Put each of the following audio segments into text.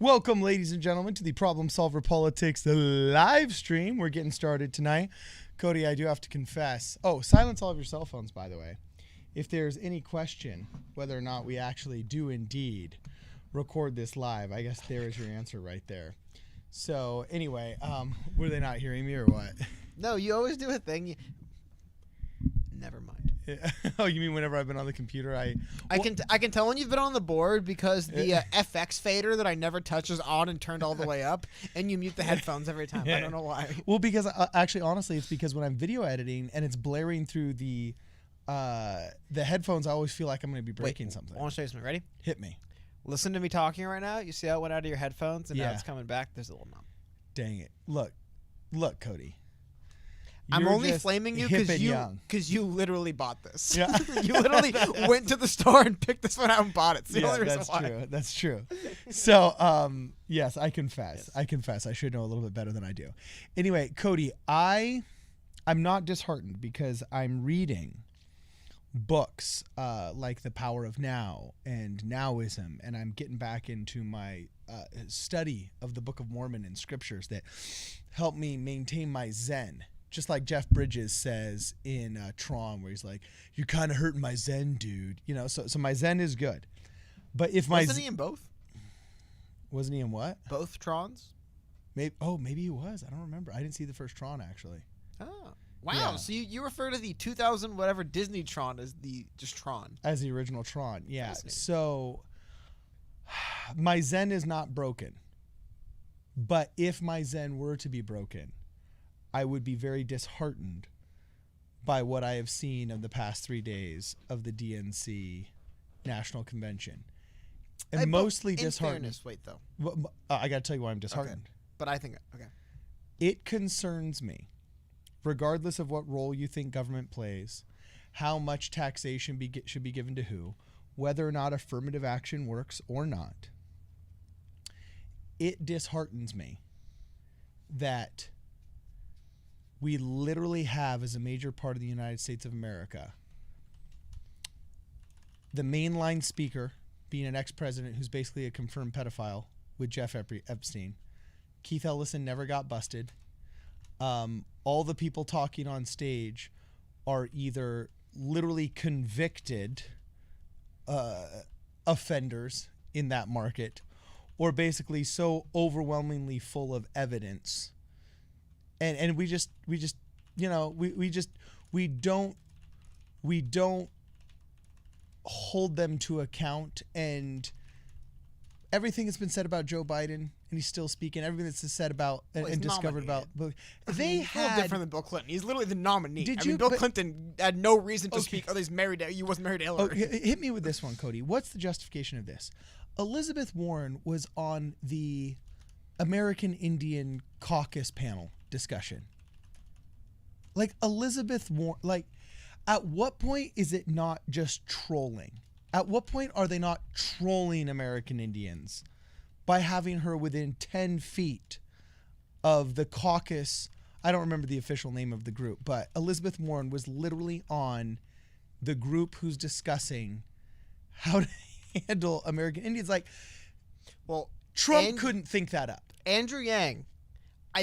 Welcome, ladies and gentlemen, to the Problem Solver Politics live stream. We're getting started tonight. Cody, I do have to confess. Oh, silence all of your cell phones, by the way. If there's any question whether or not we actually do indeed record this live, I guess there is your answer right there. So, anyway, were they not hearing me or what? No, you always do a thing. Never mind. Yeah. Oh, you mean whenever I've been on the computer, I can tell when you've been on the board because the FX fader that I never touch is on and turned all the way up, and you mute the headphones every time. I don't know why. Well, because actually, honestly, it's because when I'm video editing and it's blaring through the headphones, I always feel like I'm going to be breaking something. I want to show you something. Ready? Hit me. Listen to me talking right now. You see how it went out of your headphones, and now it's coming back. There's a little numb. Dang it! Look, Cody. I'm only flaming you because you literally bought this. Yeah. You literally went to the store and picked this one out and bought it. That's true. That's true. So, yes, I confess. Yes. I should know a little bit better than I do. Anyway, Cody, I'm not disheartened because I'm reading books like The Power of Now and Nowism, and I'm getting back into my study of the Book of Mormon and scriptures that help me maintain my Zen. Just like Jeff Bridges says in Tron, where he's like, "You're kind of hurting my Zen, dude." You know, so my Zen is good. But if my wasn't he in both? Wasn't he in what? Both Trons? Maybe he was. I don't remember. I didn't see the first Tron actually. Oh, wow! Yeah. So you refer to the 2000 whatever Disney Tron as just Tron? As the original Tron, yeah. So my Zen is not broken. But if my Zen were to be broken, I would be very disheartened by what I have seen of the past 3 days of the DNC National Convention. And mostly disheartened. Fairness, wait, though. I got to tell you why I'm disheartened. Okay. But I think, okay. It concerns me, regardless of what role you think government plays, how much taxation should be given to who, whether or not affirmative action works or not. It disheartens me that we literally have, as a major part of the United States of America, the mainline speaker being an ex-president who's basically a confirmed pedophile with Jeff Epstein. Keith Ellison never got busted. All the people talking on stage are either literally convicted offenders in that market, or basically so overwhelmingly full of evidence. And we don't hold them to account, and everything that's been said about Joe Biden, and he's still speaking, everything that's said about and discovered about, they had a little different than Bill Clinton. He's literally the nominee. Bill Clinton had no reason to speak. Oh, he wasn't married to Hillary. Hit me with this one, Cody. What's the justification of this? Elizabeth Warren was on the American Indian Caucus panel discussion. Like, Elizabeth Warren, like, at what point is it not just trolling? At what point are they not trolling American Indians by having her within 10 feet of the caucus? I don't remember the official name of the group, but Elizabeth Warren was literally on the group who's discussing how to handle American Indians. Like, well, Trump couldn't think that up. Andrew Yang.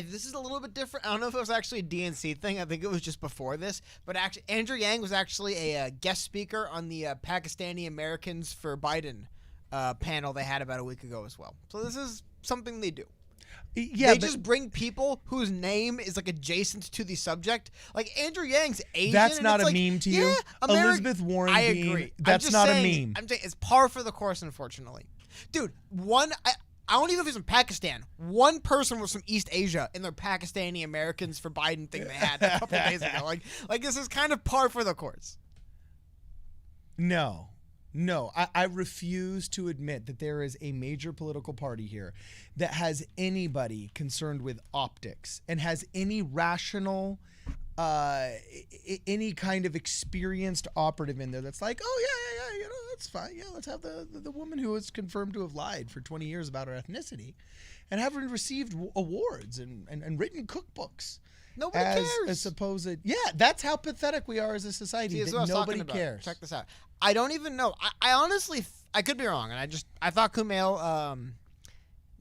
This is a little bit different. I don't know if it was actually a DNC thing. I think it was just before this. But actually, Andrew Yang was actually a guest speaker on the Pakistani Americans for Biden panel they had about a week ago as well. So this is something they do. Yeah, they just bring people whose name is like adjacent to the subject. Like Andrew Yang's Asian. That's not a like, meme to you. Yeah, Elizabeth Warren. I agree. That's not a meme. I'm saying it's par for the course, unfortunately. Dude, I don't even know if he's from Pakistan. One person was from East Asia in their Pakistani Americans for Biden thing they had a couple days ago. Like this is kind of par for the course. No, I refuse to admit that there is a major political party here that has anybody concerned with optics and has any rational, any kind of experienced operative in there that's like, oh yeah, you know, that's fine. Yeah, let's have the woman who is confirmed to have lied for 20 years about her ethnicity and have received awards and written cookbooks. Nobody cares. A supposed, that's how pathetic we are as a society. See, that nobody cares. Check this out. I don't even know. I honestly, I could be wrong, and I thought Kumail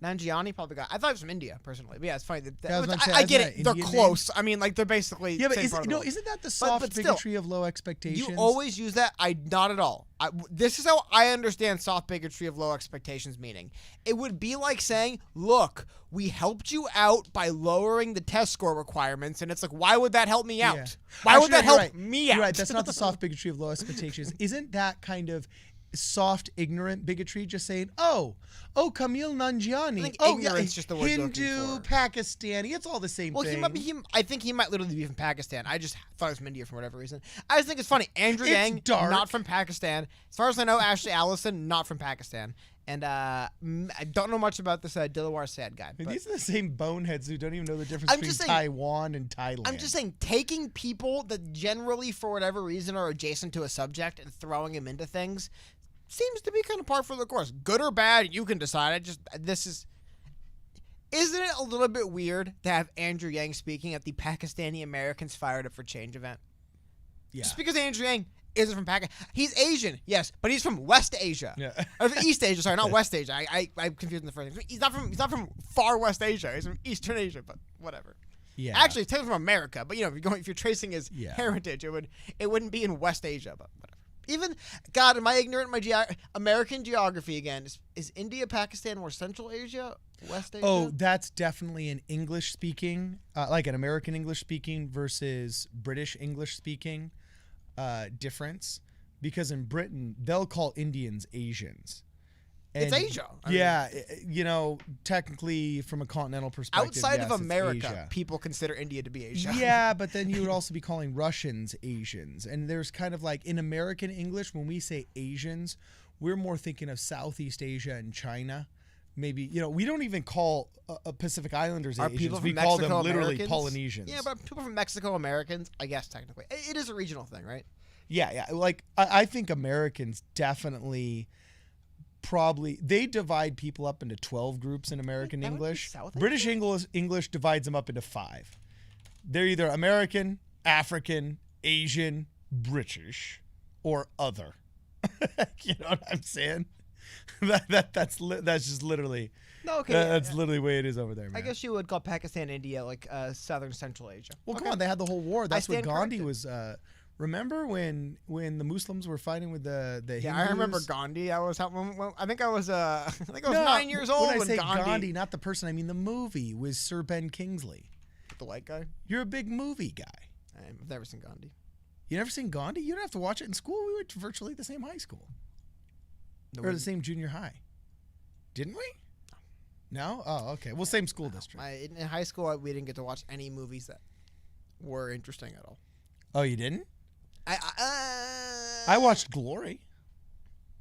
Nanjiani probably got. I thought it was from India personally. But yeah, it's funny. Yeah, I was about to say, I isn't get that it. an They're Indian close. I mean, like they're basically. Yeah, but same part of the world. isn't that the soft but still, bigotry of low expectations? You always use that. Not at all. This is how I understand soft bigotry of low expectations meaning. It would be like saying, look, we helped you out by lowering the test score requirements. And it's like, why would that help me out? Yeah. Why would Actually, that you're help me out? You're right. That's not the soft bigotry of low expectations. Isn't that kind of soft, ignorant bigotry just saying, oh, Camille Nanjiani. I think oh, ignorance just the word you're looking Hindu, for. Pakistani. It's all the same thing. I think he might literally be from Pakistan. I just thought it was from India for whatever reason. I just think it's funny. Andrew Yang, dark. not from Pakistan. As far as I know, Ashley Allison, not from Pakistan. And I don't know much about this Dilawar Sad guy. But these are the same boneheads who don't even know the difference between Taiwan and Thailand. I'm just saying, taking people that generally, for whatever reason, are adjacent to a subject and throwing them into things seems to be kind of par for the course. Good or bad, you can decide. Isn't it a little bit weird to have Andrew Yang speaking at the Pakistani Americans Fired Up for Change event? Yeah. Just because Andrew Yang isn't from Pakistan. He's Asian, yes, but he's from West Asia. Yeah. Or East Asia, sorry, not West Asia. I'm confusing the first thing. He's not from far West Asia. He's from Eastern Asia, but whatever. Yeah. Actually, it's technically from America, but if you're tracing his heritage, it wouldn't be in West Asia, but whatever. Even, God, am I ignorant of my American geography again? Is India, Pakistan more Central Asia, West Asia? Oh, that's definitely an English-speaking, like an American English-speaking versus British English-speaking difference. Because in Britain, they'll call Indians Asians. And it's Asia. Technically, from a continental perspective, outside of it's America, Asia. people consider India to be Asia. Yeah, but then you would also be calling Russians Asians. And there's kind of like, in American English, when we say Asians, we're more thinking of Southeast Asia and China. Maybe, we don't even call Pacific Islanders Are Asians. people from We Mexico call them literally Americans? Polynesians. Yeah, but people from Mexico Americans, I guess technically. It is a regional thing, right? Yeah. Like, I think Americans definitely... Probably they divide people up into 12 groups in American English. British English divides them up into 5. They're either American, African, Asian, British, or other. You know what I'm saying? That's just literally that's literally the way it is over there, man. I guess you would call Pakistan, India like Southern Central Asia. Well, come on, they had the whole war. That's what Gandhi corrected. was. Remember when the Muslims were fighting with the Hindus? Yeah, I remember Gandhi. I think I was 9 years old when I say Gandhi, not the person, I mean the movie with Sir Ben Kingsley. the white guy. You're a big movie guy. I've never seen Gandhi. You never seen Gandhi? You don't have to watch it in school. We went to virtually the same high school. Or the same junior high. Didn't we? No? Oh, okay. Well, same school district. In high school, we didn't get to watch any movies that were interesting at all. Oh, you didn't? I watched Glory.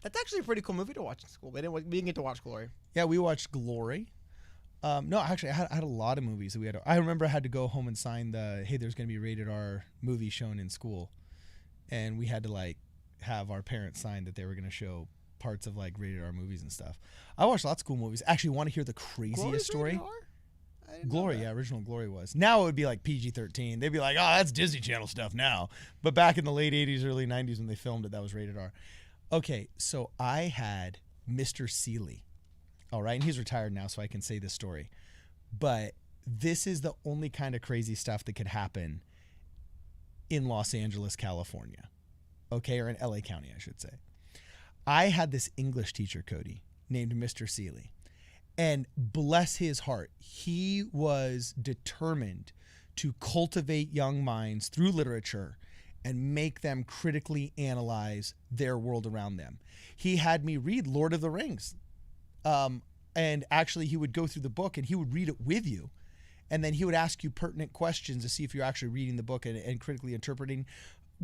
That's actually a pretty cool movie to watch in school. We didn't get to watch Glory. Yeah, we watched Glory. No, actually, I had a lot of movies that we had. I remember I had to go home and sign hey, there's going to be a rated R movie shown in school, and we had to have our parents sign that they were going to show parts of rated R movies and stuff. I watched lots of cool movies. Actually, want to hear the craziest story? Glory, yeah, original Glory was. Now it would be PG-13. They'd be like, oh, that's Disney Channel stuff now. But back in the late 80s, early 90s when they filmed it, that was rated R. Okay, so I had Mr. Seeley. All right, and he's retired now, so I can say this story. But this is the only kind of crazy stuff that could happen in Los Angeles, California. Okay, or in LA County, I should say. I had this English teacher, Cody, named Mr. Seeley. And bless his heart, he was determined to cultivate young minds through literature and make them critically analyze their world around them. He had me read Lord of the Rings. And actually, he would go through the book and he would read it with you. And then he would ask you pertinent questions to see if you're actually reading the book and critically interpreting.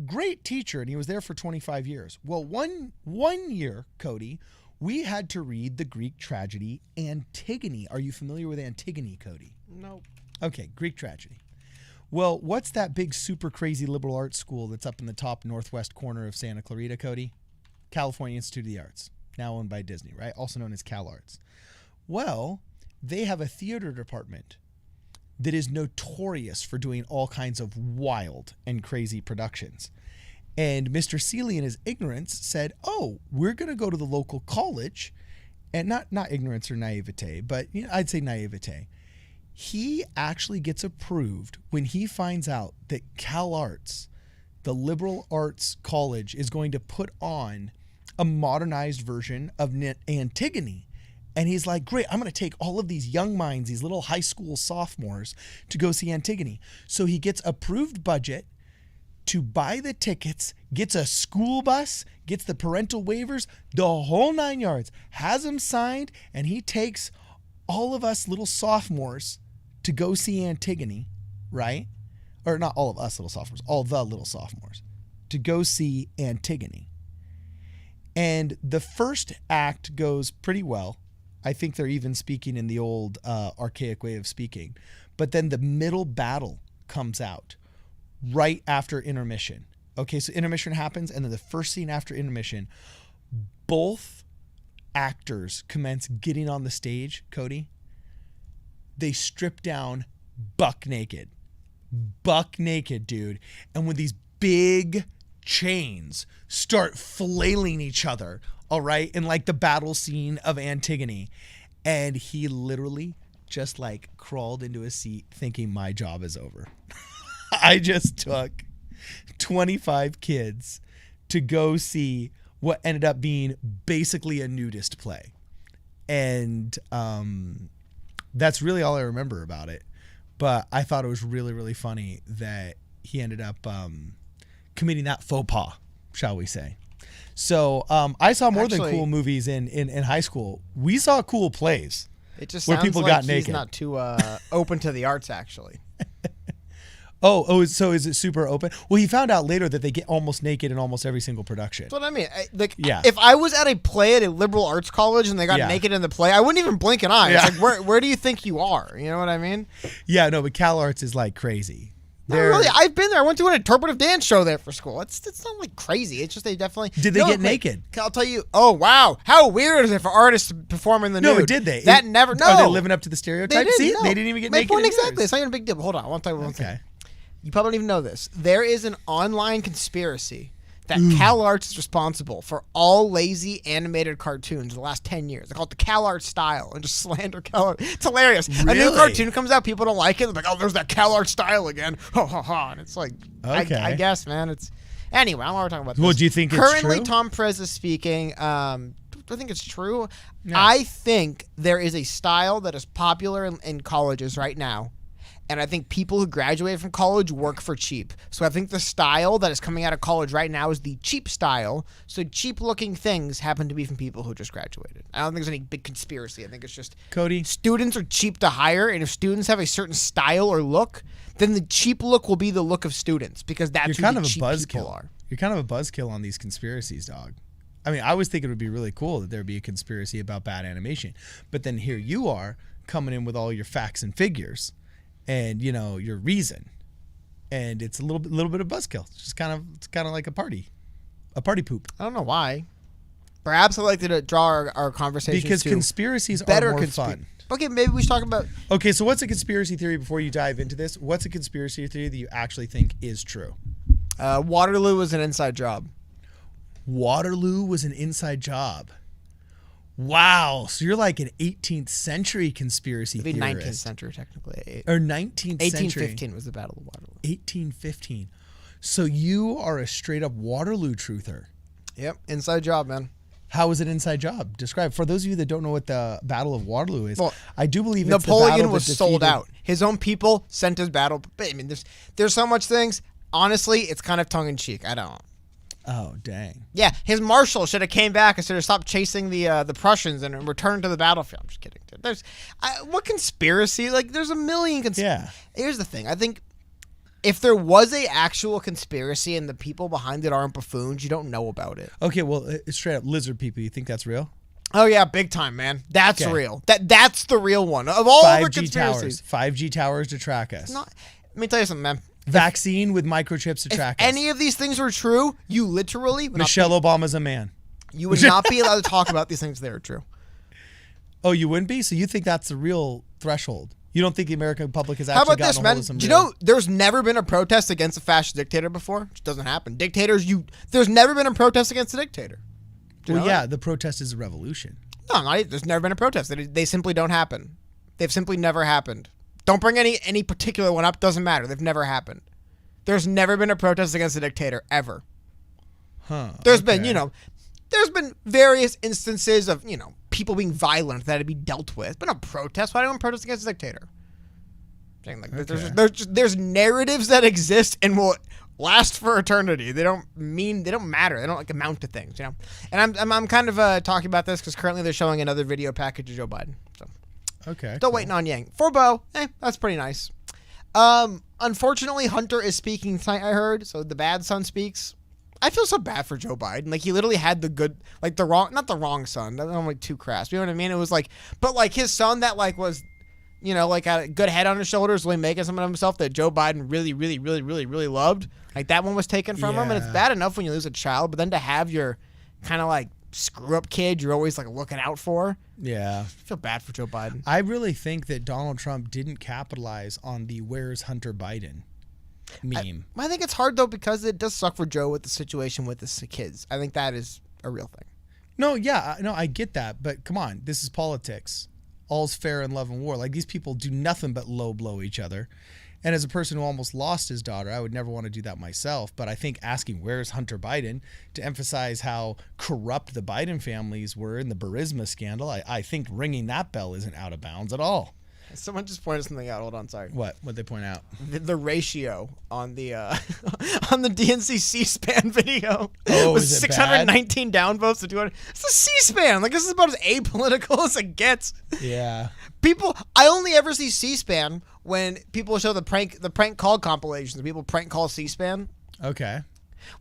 Great teacher, and he was there for 25 years. Well, one year, Cody, we had to read the Greek tragedy Antigone. Are you familiar with Antigone, Cody? No. Okay, Greek tragedy. Well, what's that big super crazy liberal arts school that's up in the top northwest corner of Santa Clarita, Cody? California Institute of the Arts, now owned by Disney, right? Also known as CalArts. Well, they have a theater department that is notorious for doing all kinds of wild and crazy productions. And Mr. Seeley, in his ignorance, said, oh, we're going to go to the local college and not ignorance or naivete, but I'd say naivete. He actually gets approved when he finds out that Cal Arts, the liberal arts college, is going to put on a modernized version of Antigone. And he's like, great, I'm going to take all of these young minds, these little high school sophomores, to go see Antigone. So he gets approved budget to buy the tickets, gets a school bus, gets the parental waivers, the whole 9 yards, has them signed, and he takes all of us little sophomores to go see Antigone, right? Or not all of us little sophomores, all the little sophomores, to go see Antigone. And the first act goes pretty well. I think they're even speaking in the old archaic way of speaking. But then the middle battle comes out right after intermission. Okay, so intermission happens, and then the first scene after intermission, both actors commence getting on the stage, Cody. They strip down buck naked, dude. And with these big chains start flailing each other, all right, in like the battle scene of Antigone. And he literally just like crawled into his seat thinking my job is over. I just took 25 kids to go see what ended up being basically a nudist play. And that's really all I remember about it. But I thought it was really, really funny that he ended up committing that faux pas, shall we say. So I saw more than cool movies in high school. We saw cool plays. It just where sounds people like got he's naked. not too open to the arts, actually. So is it super open? Well, he found out later that they get almost naked in almost every single production. That's what I mean. Yeah. If I was at a play at a liberal arts college and they got naked in the play, I wouldn't even blink an eye. Yeah. It's like, where do you think you are? You know what I mean? Yeah, no, but Cal Arts is like crazy. Not really. I've been there. I went to an interpretive dance show there for school. It's not like crazy. It's just they definitely... Did they get naked? I'll tell you. Oh, wow. How weird is it for artists to perform in the nude? No, but did they? That never... No. Are they living up to the stereotype? They didn't, See? no. They didn't even get My naked. point in exactly. theirs. It's not even a big deal. But hold on. I want to tell you one thing. Okay. You probably don't even know this. There is an online conspiracy that Cal Arts is responsible for all lazy animated cartoons the last 10 years. They call it the Cal Arts style and just slander Cal Arts. It's hilarious. Really? A new cartoon comes out, people don't like it. They're like, oh, there's that Cal Arts style again. Ha, ha, ha. And it's like, Okay. I guess, man. It's Anyway, I don't want to talk about this. Well, do you think it's Currently, true? Tom Perez is speaking. Do I think it's true? No. I think there is a style that is popular in colleges right now. And I think people who graduate from college work for cheap. So I think the style that is coming out of college right now is the cheap style. So cheap-looking things happen to be from people who just graduated. I don't think there's any big conspiracy. I think it's just Cody, students are cheap to hire, and if students have a certain style or look, then the cheap look will be the look of students because that's you're who kind the of a cheap people buzzkill. are. You're kind of a buzzkill on these conspiracies, dog. I mean, I was thinking it would be really cool that there'd be a conspiracy about bad animation, but then here you are coming in with all your facts and figures. And your reason, and it's a little bit of buzzkill. It's kind of like a party poop. I don't know why. Perhaps I'd like to draw our conversations Because to conspiracies better are more fun. Okay, maybe we should talk about. Okay, so what's a conspiracy theory before you dive into this? What's a conspiracy theory that you actually think is true? Waterloo was an inside job. Waterloo was an inside job. Wow, so you're like an 18th century conspiracy Maybe theorist. 19th century, technically. Or 19th century. 1815 was the Battle of Waterloo. 1815. So you are a straight up Waterloo truther. Yep, inside job, man. How was it inside job? Describe. For those of you that don't know what the Battle of Waterloo is, Well, I do believe it's Napoleon the battle was that sold defeated- out. His own people sent his battle. I mean, there's so much things. Honestly, it's kind of tongue in cheek. I don't. Oh, dang. Yeah, his marshal should have came back and should have stopped chasing the Prussians and returned to the battlefield. I'm just kidding. Dude. What conspiracy? Like, there's a million Yeah. Here's the thing. I think if there was a actual conspiracy and the people behind it aren't buffoons, you don't know about it. Okay, well, straight up lizard people. You think that's real? Oh yeah, big time, man. That's Okay. real. That's the real one of all the 5G conspiracies. towers. 5G towers to track us. Let me tell you something, man. Vaccine with microchips to If track us. any of these things were true, you literally would Michelle Obama's a man. you would not be allowed to talk about these things if they were true. Oh, you wouldn't be? So you think that's the real threshold? You don't think the American public has How actually about gotten this, a man? hold of some Do you real- know there's never been a protest against a fascist dictator before? It just doesn't happen. There's never been a protest against a dictator. Do you Well, know yeah, that? the protest is a revolution. No, there's never been a protest. They simply don't happen. They've simply never happened. Don't bring any particular one up. Doesn't matter. They've never happened. There's never been a protest against a dictator, ever. There's been, there's been various instances of, people being violent that had to be dealt with. But no protest. Why do anyone protest against a dictator? There's narratives that exist and will last for eternity. They don't matter. They don't amount to things, And I'm kind of talking about this because currently they're showing another video package of Joe Biden. So still waiting on Yang. For Bo, that's pretty nice. Unfortunately, Hunter is speaking tonight, I heard. So the bad son speaks. I feel so bad for Joe Biden. Like, he literally had the good, like, not the wrong son. That's like too crass. You know what I mean? It was like, but like his son that like was, like had a good head on his shoulders, really making something of himself that Joe Biden really, really, really, really, really loved. Like, that one was taken from him. And it's bad enough when you lose a child, but then to have your kind of like screw up kid you're always like looking out for. Yeah. I feel bad for Joe Biden. I really think that Donald Trump didn't capitalize on the "Where's Hunter Biden" meme. I think it's hard though because it does suck for Joe with the situation with his kids. I think that is a real thing. No, I get that, but come on, this is politics. All's fair in love and war. Like, these people do nothing but low blow each other. And as a person who almost lost his daughter, I would never want to do that myself. But I think asking "Where's Hunter Biden" to emphasize how corrupt the Biden families were in the Burisma scandal, I think ringing that bell isn't out of bounds at all. Someone just pointed something out. Hold on, sorry. What'd they point out? The ratio on the on the DNC C-SPAN video was 619 downvotes to 200. It's a C-SPAN. Like, this is about as apolitical as it gets. Yeah. I only ever see C-SPAN when people show the prank call compilations. People prank call C-SPAN. Okay.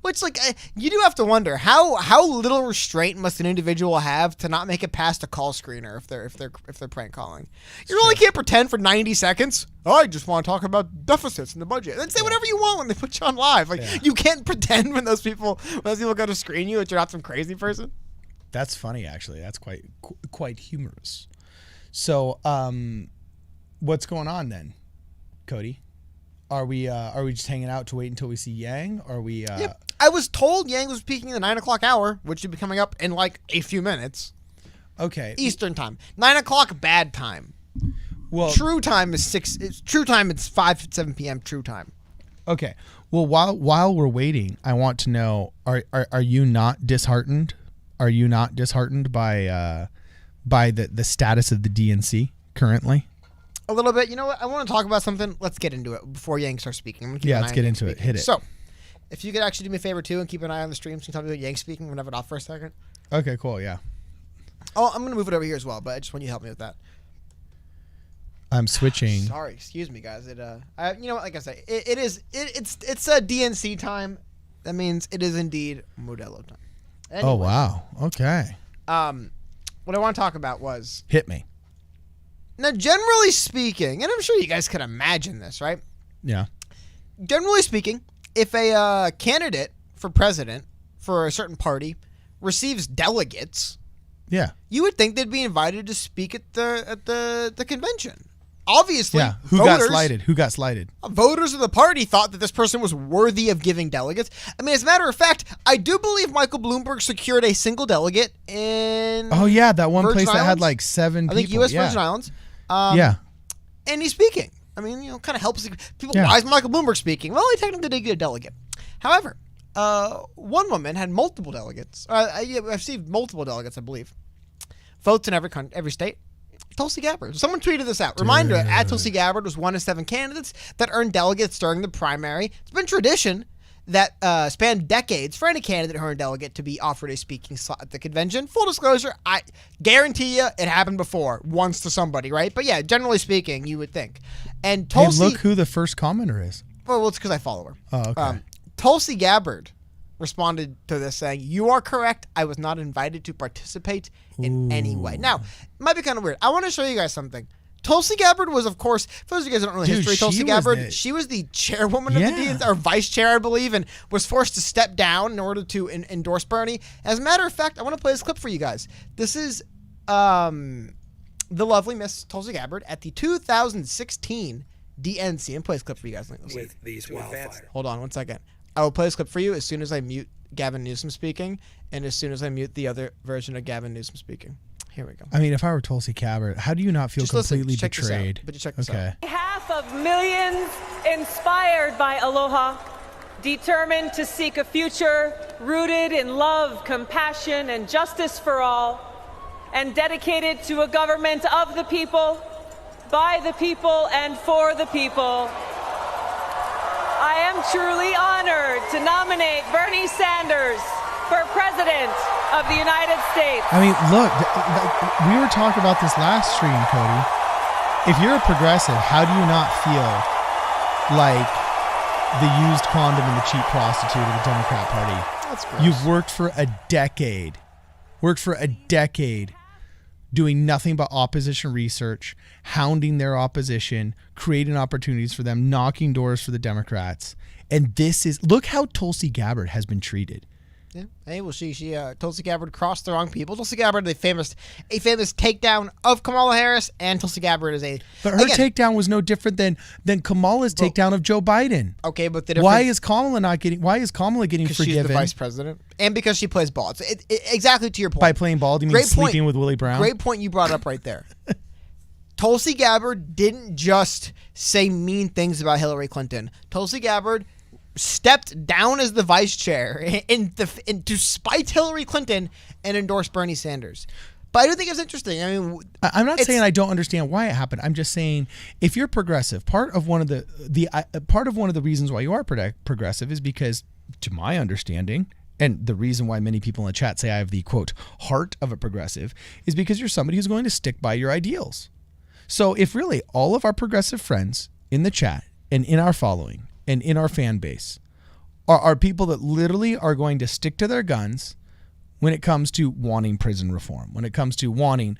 Which, like, you do have to wonder how little restraint must an individual have to not make it past a call screener if they're prank calling. You really can't pretend for 90 seconds. Oh, I just want to talk about deficits in the budget. Then say whatever you want when they put you on live. Like, you can't pretend when those people go to screen you that you're not some crazy person. That's funny, actually. That's quite humorous. So, what's going on then, Cody? Are we just hanging out to wait until we see Yang? Are we? I was told Yang was speaking in the 9 o'clock hour, which should be coming up in like a few minutes. Okay. Eastern time. 9 o'clock bad time. Well, true time is 6. It's true time. It's 7 p.m. true time. Okay. Well, while we're waiting, I want to know: are you not disheartened? Are you not disheartened by the status of the DNC currently? A little bit. You know what? I want to talk about something. Let's get into it before Yang starts speaking. Let's get into it. Hit it. So, if you could actually do me a favor too and keep an eye on the stream, so you can tell me about Yang speaking. I'm going to have it off for a second. Okay, cool. Yeah. Oh, I'm going to move it over here as well, but I just want you to help me with that. I'm switching. Sorry. Excuse me, guys. You know what? Like I say, it's a DNC time. That means it is indeed Modelo time. Anyway, oh, wow. Okay. What I want to talk about was... Hit me. Now, generally speaking, and I'm sure you guys can imagine this, right? Yeah. Generally speaking, if a candidate for president for a certain party receives delegates, you would think they'd be invited to speak at the convention. Obviously, Who got slighted? Voters of the party thought that this person was worthy of giving delegates. I mean, as a matter of fact, I do believe Michael Bloomberg secured a single delegate in... Oh, yeah, that one Virgin place Islands? that had like 7 people. I think U.S. Virgin Islands. And he's speaking. I mean, kind of helps people. Why is Michael Bloomberg speaking? Well, he technically did get a delegate. However, one woman had multiple delegates. I've received multiple delegates, I believe. Votes in every state. Tulsi Gabbard. Someone tweeted this out. Reminder, at Tulsi Gabbard was one of 7 candidates that earned delegates during the primary. It's been tradition that spanned decades for any candidate who earned a delegate to be offered a speaking slot at the convention. Full disclosure, I guarantee you it happened before, once to somebody, right? But yeah, generally speaking, you would think. And Tulsi... Hey, look who the first commenter is. Well, it's because I follow her. Oh, okay. Tulsi Gabbard responded to this saying, "You are correct. I was not invited to participate in any way." Now, it might be kind of weird. I want to show you guys something. Tulsi Gabbard was, of course, for those of you guys who don't know the history, Tulsi Gabbard, she was the chairwoman of the DNC, or vice chair, I believe, and was forced to step down in order to endorse Bernie. As a matter of fact, I want to play this clip for you guys. This is the lovely Miss Tulsi Gabbard at the 2016 DNC. And play this clip for you guys. With these wildfires. Hold on one second. I will play this clip for you as soon as I mute Gavin Newsom speaking and as soon as I mute the other version of Gavin Newsom speaking. Here we go. I mean, if I were Tulsi Gabbard, how do you not feel Just listen, completely check this out. betrayed? But you check this out. Okay. On behalf of millions inspired by Aloha, determined to seek a future rooted in love, compassion, and justice for all, and dedicated to a government of the people, by the people, and for the people, I am truly honored to nominate Bernie Sanders for President of the United States. I mean, look, we were talking about this last stream, Cody. If you're a progressive, how do you not feel like the used condom and the cheap prostitute of the Democrat Party? That's gross. You've worked for a decade doing nothing but opposition research, hounding their opposition, creating opportunities for them, knocking doors for the Democrats. And look how Tulsi Gabbard has been treated. Yeah. Hey, well, Tulsi Gabbard crossed the wrong people. Tulsi Gabbard, a famous takedown of Kamala Harris, and Tulsi Gabbard is But her takedown was no different than Kamala's takedown of Joe Biden. Okay, but the difference, Why is Kamala getting because forgiven? she's the vice president, and because she plays ball. Exactly to your point. By playing ball, do you mean sleeping with Willie Brown? Great point you brought up right there. Tulsi Gabbard didn't just say mean things about Hillary Clinton. Tulsi Gabbard stepped down as the vice chair to spite Hillary Clinton and endorse Bernie Sanders. But I do think it's interesting. I mean, I'm not saying I don't understand why it happened. I'm just saying if you're progressive, part of one of the reasons why you are progressive is because, to my understanding, and the reason why many people in the chat say I have the quote heart of a progressive is because you're somebody who's going to stick by your ideals. So if really all of our progressive friends in the chat and in our following and in our fan base are people that literally are going to stick to their guns when it comes to wanting prison reform, when it comes to wanting,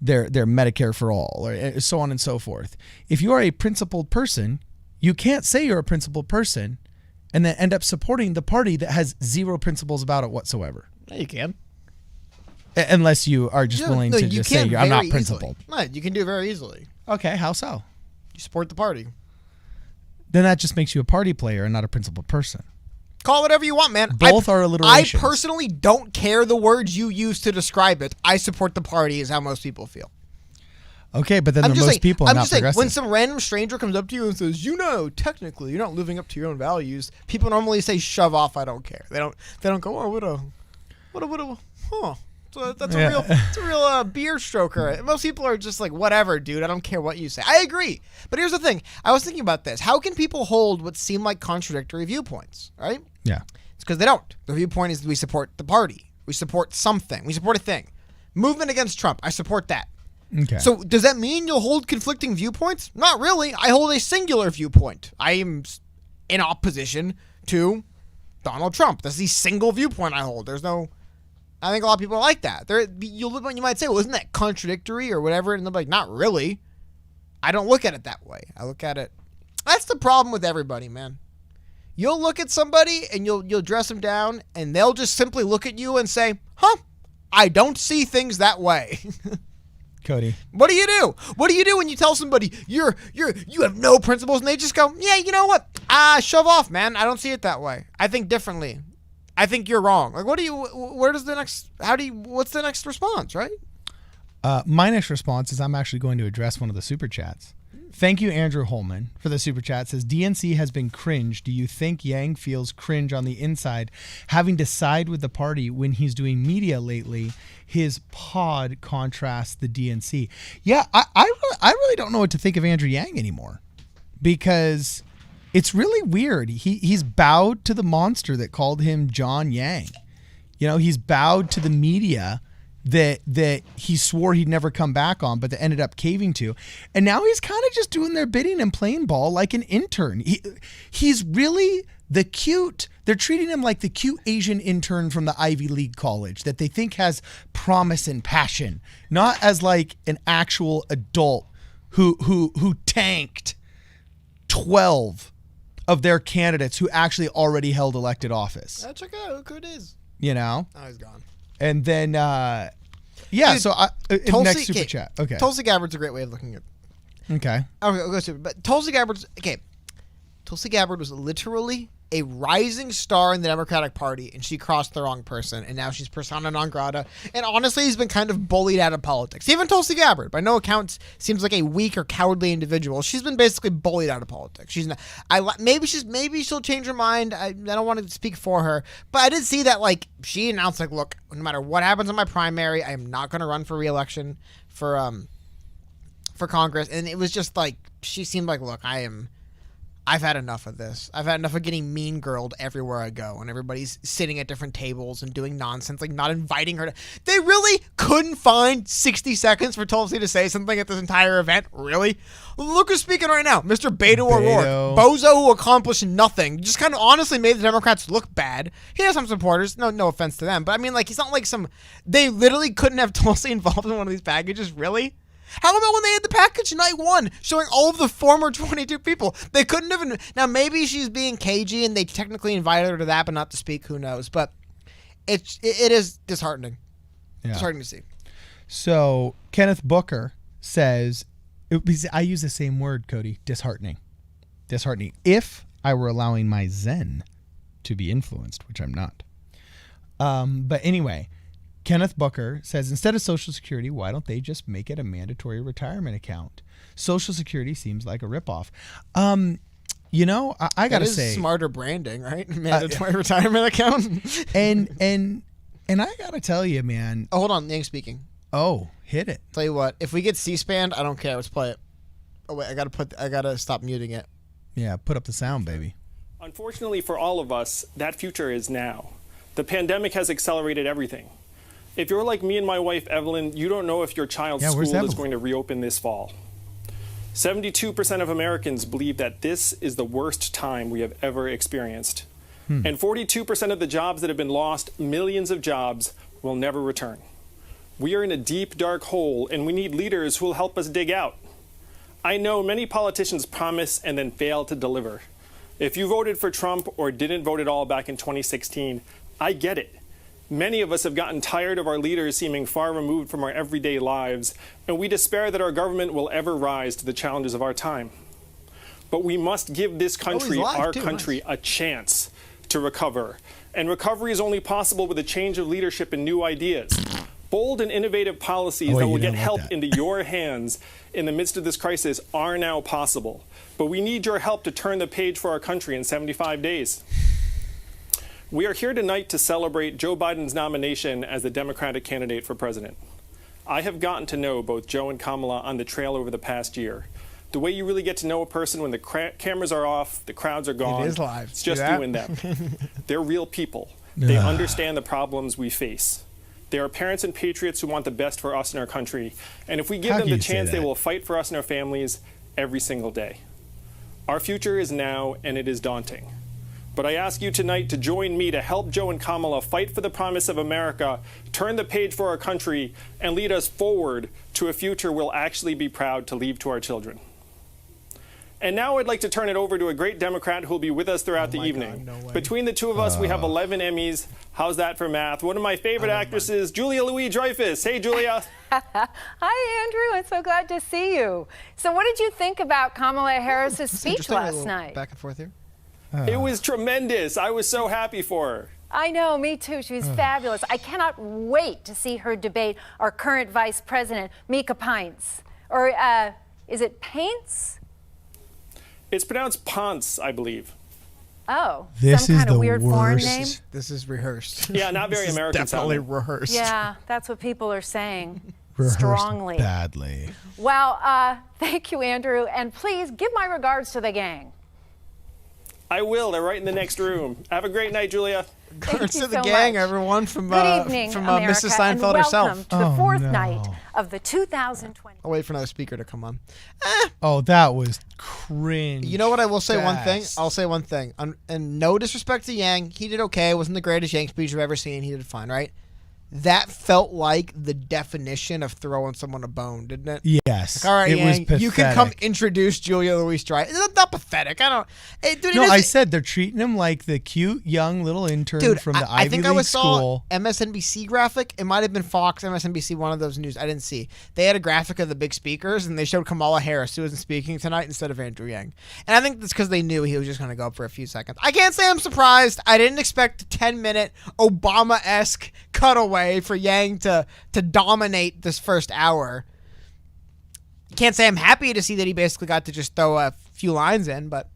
their Medicare for all, or so on and so forth. If you are a principled person, you can't say you're a principled person and then end up supporting the party that has zero principles about it whatsoever. Yeah, you can. Unless you are just willing to just say, I'm not principled. No, you can do it very easily. Okay, how so? You support the party. Then that just makes you a party player and not a principled person. Call it whatever you want, man. Both are alliterations. I personally don't care the words you use to describe it. I support the party is how most people feel. Okay, but then most people are not progressive. When some random stranger comes up to you and says, technically you're not living up to your own values, people normally say, shove off, I don't care. They don't go, oh, So that's a real beer stroker. Most people are just like, whatever, dude. I don't care what you say. I agree. But here's the thing. I was thinking about this. How can people hold what seem like contradictory viewpoints, right? Yeah. It's because they don't. The viewpoint is we support the party. We support something. We support a thing. Movement against Trump. I support that. Okay. So does that mean you'll hold conflicting viewpoints? Not really. I hold a singular viewpoint. I am in opposition to Donald Trump. That's the single viewpoint I hold. I think a lot of people are like that. You might say, well, isn't that contradictory or whatever? And they're like, not really. I don't look at it that way. I look at it. That's the problem with everybody, man. You'll look at somebody and you'll dress them down and they'll just simply look at you and say, I don't see things that way. Cody. What do you do? What do you do when you tell somebody you have no principles and they just go, yeah, you know what? Shove off, man. I don't see it that way. I think differently. I think you're wrong. Like, what's the next response, right? My next response is I'm actually going to address one of the super chats. Thank you, Andrew Holman, for the super chat. Says, DNC has been cringe. Do you think Yang feels cringe on the inside, having to side with the party when he's doing media lately? His pod contrasts the DNC. Yeah, I really don't know what to think of Andrew Yang anymore, because it's really weird. He's bowed to the monster that called him John Yang. He's bowed to the media that he swore he'd never come back on, but that ended up caving to. And now he's kind of just doing their bidding and playing ball like an intern. He's really they're treating him like the cute Asian intern from the Ivy League college that they think has promise and passion, not as like an actual adult who tanked 12 of their candidates who actually already held elected office. Check out look who it is. Oh, he's gone. And then, Dude, so next super chat. Okay. Tulsi Gabbard's a great way of looking at it. Okay. Okay, I'll go super. But Tulsi Gabbard was literally a rising star in the Democratic Party, and she crossed the wrong person, and now she's persona non grata. And honestly, he's been kind of bullied out of politics. Even Tulsi Gabbard, by no accounts, seems like a weak or cowardly individual. She's been basically bullied out of politics. She's not. Maybe she'll change her mind. I don't want to speak for her, but I did see that like she announced like, look, no matter what happens in my primary, I am not going to run for re-election for Congress. And it was just like she seemed like, look, I've had enough of this. I've had enough of getting mean girled everywhere I go, and everybody's sitting at different tables and doing nonsense, like not inviting her to. They really couldn't find 60 seconds for Tulsi to say something at this entire event. Really? Look who's speaking right now, Mr. Beto O'Rourke, bozo who accomplished nothing. Just kind of honestly made the Democrats look bad. He has some supporters. No offense to them, but I mean, like, he's not like some. They literally couldn't have Tulsi involved in one of these packages. Really? How about when they had the package night one, showing all of the former 22 people? They couldn't have. Now, maybe she's being cagey and they technically invited her to that, but not to speak. Who knows? But it is disheartening. Yeah. Disheartening to see. So Kenneth Booker says, I use the same word, Cody, disheartening. Disheartening. If I were allowing my Zen to be influenced, which I'm not. But anyway, Kenneth Booker says, instead of Social Security, why don't they just make it a mandatory retirement account? Social Security seems like a ripoff. You know, I gotta say, smarter branding, right? Mandatory retirement account. and I gotta tell you, man. Oh, hold on, Yang speaking. Oh, hit it. Tell you what, if we get C-SPAN, I don't care. Let's play it. Oh wait, I gotta stop muting it. Yeah, put up the sound, baby. Unfortunately for all of us, that future is now. The pandemic has accelerated everything. If you're like me and my wife, Evelyn, you don't know if your child's school is going to reopen this fall. 72% of Americans believe that this is the worst time we have ever experienced. And 42% of the jobs that have been lost, millions of jobs, will never return. We are in a deep, dark hole, and we need leaders who will help us dig out. I know many politicians promise and then fail to deliver. If you voted for Trump or didn't vote at all back in 2016, I get it. Many of us have gotten tired of our leaders seeming far removed from our everyday lives, and we despair that our government will ever rise to the challenges of our time. But we must give this country, a chance to recover. And recovery is only possible with a change of leadership and new ideas. Bold and innovative policies that will get help into your hands in the midst of this crisis are now possible. But we need your help to turn the page for our country in 75 days. We are here tonight to celebrate Joe Biden's nomination as the Democratic candidate for president. I have gotten to know both Joe and Kamala on the trail over the past year. The way you really get to know a person when the cameras are off, the crowds are gone. It is live. It's just you and them. They're real people. They understand the problems we face. They are parents and patriots who want the best for us and our country. And if we give them the chance, they will fight for us and our families every single day. Our future is now, and it is daunting. But I ask you tonight to join me to help Joe and Kamala fight for the promise of America, turn the page for our country, and lead us forward to a future we'll actually be proud to leave to our children. And now I'd like to turn it over to a great Democrat who will be with us throughout the evening. Between the two of us, we have 11 Emmys. How's that for math? One of my favorite actresses, Julia Louis-Dreyfus. Hey, Julia. Hi, Andrew. I'm so glad to see you. So what did you think about Kamala Harris's speech last night? Back and forth here. It was tremendous. I was so happy for her. I know, me too. She was fabulous. I cannot wait to see her debate our current Vice President, Mika Pince. Or is it Paints? It's pronounced Ponce, I believe. Oh, this some is kind of the weird foreign name? This is rehearsed. Yeah, not very American definitely sounding. Rehearsed. Yeah, that's what people are saying. Rehearsed strongly. Badly. Well, thank you, Andrew. And please give my regards to the gang. I will. They're right in the next room. Have a great night, Julia. Regards to the so gang, much. everyone, from Good evening, America, Mrs. Seinfeld and herself. welcome to the fourth night of the 2020. I'll wait for another speaker to come on. Oh, that was cringe. You know what? I will say one thing. I'll say one thing. And no disrespect to Yang. He did okay. It wasn't the greatest Yang speech I've ever seen. He did fine, right? that felt like the definition of throwing someone a bone, didn't it? Yes. Like, all right, it was Yang, pathetic. you can come introduce Julia Louis-Dreyfus. It's not pathetic. I don't. Dude, No, I said they're treating him like the cute young little intern from the I Ivy think League I school. saw MSNBC graphic. It might have been Fox, MSNBC, one of those news. I didn't see. They had a graphic of the big speakers, and they showed Kamala Harris, who wasn't speaking tonight, instead of Andrew Yang. And I think that's because they knew he was just going to go up for a few seconds. I can't say I'm surprised. I didn't expect a 10-minute Obama-esque cutaway for Yang to dominate this first hour. Can't say I'm happy to see that he basically got to just throw a few lines in, but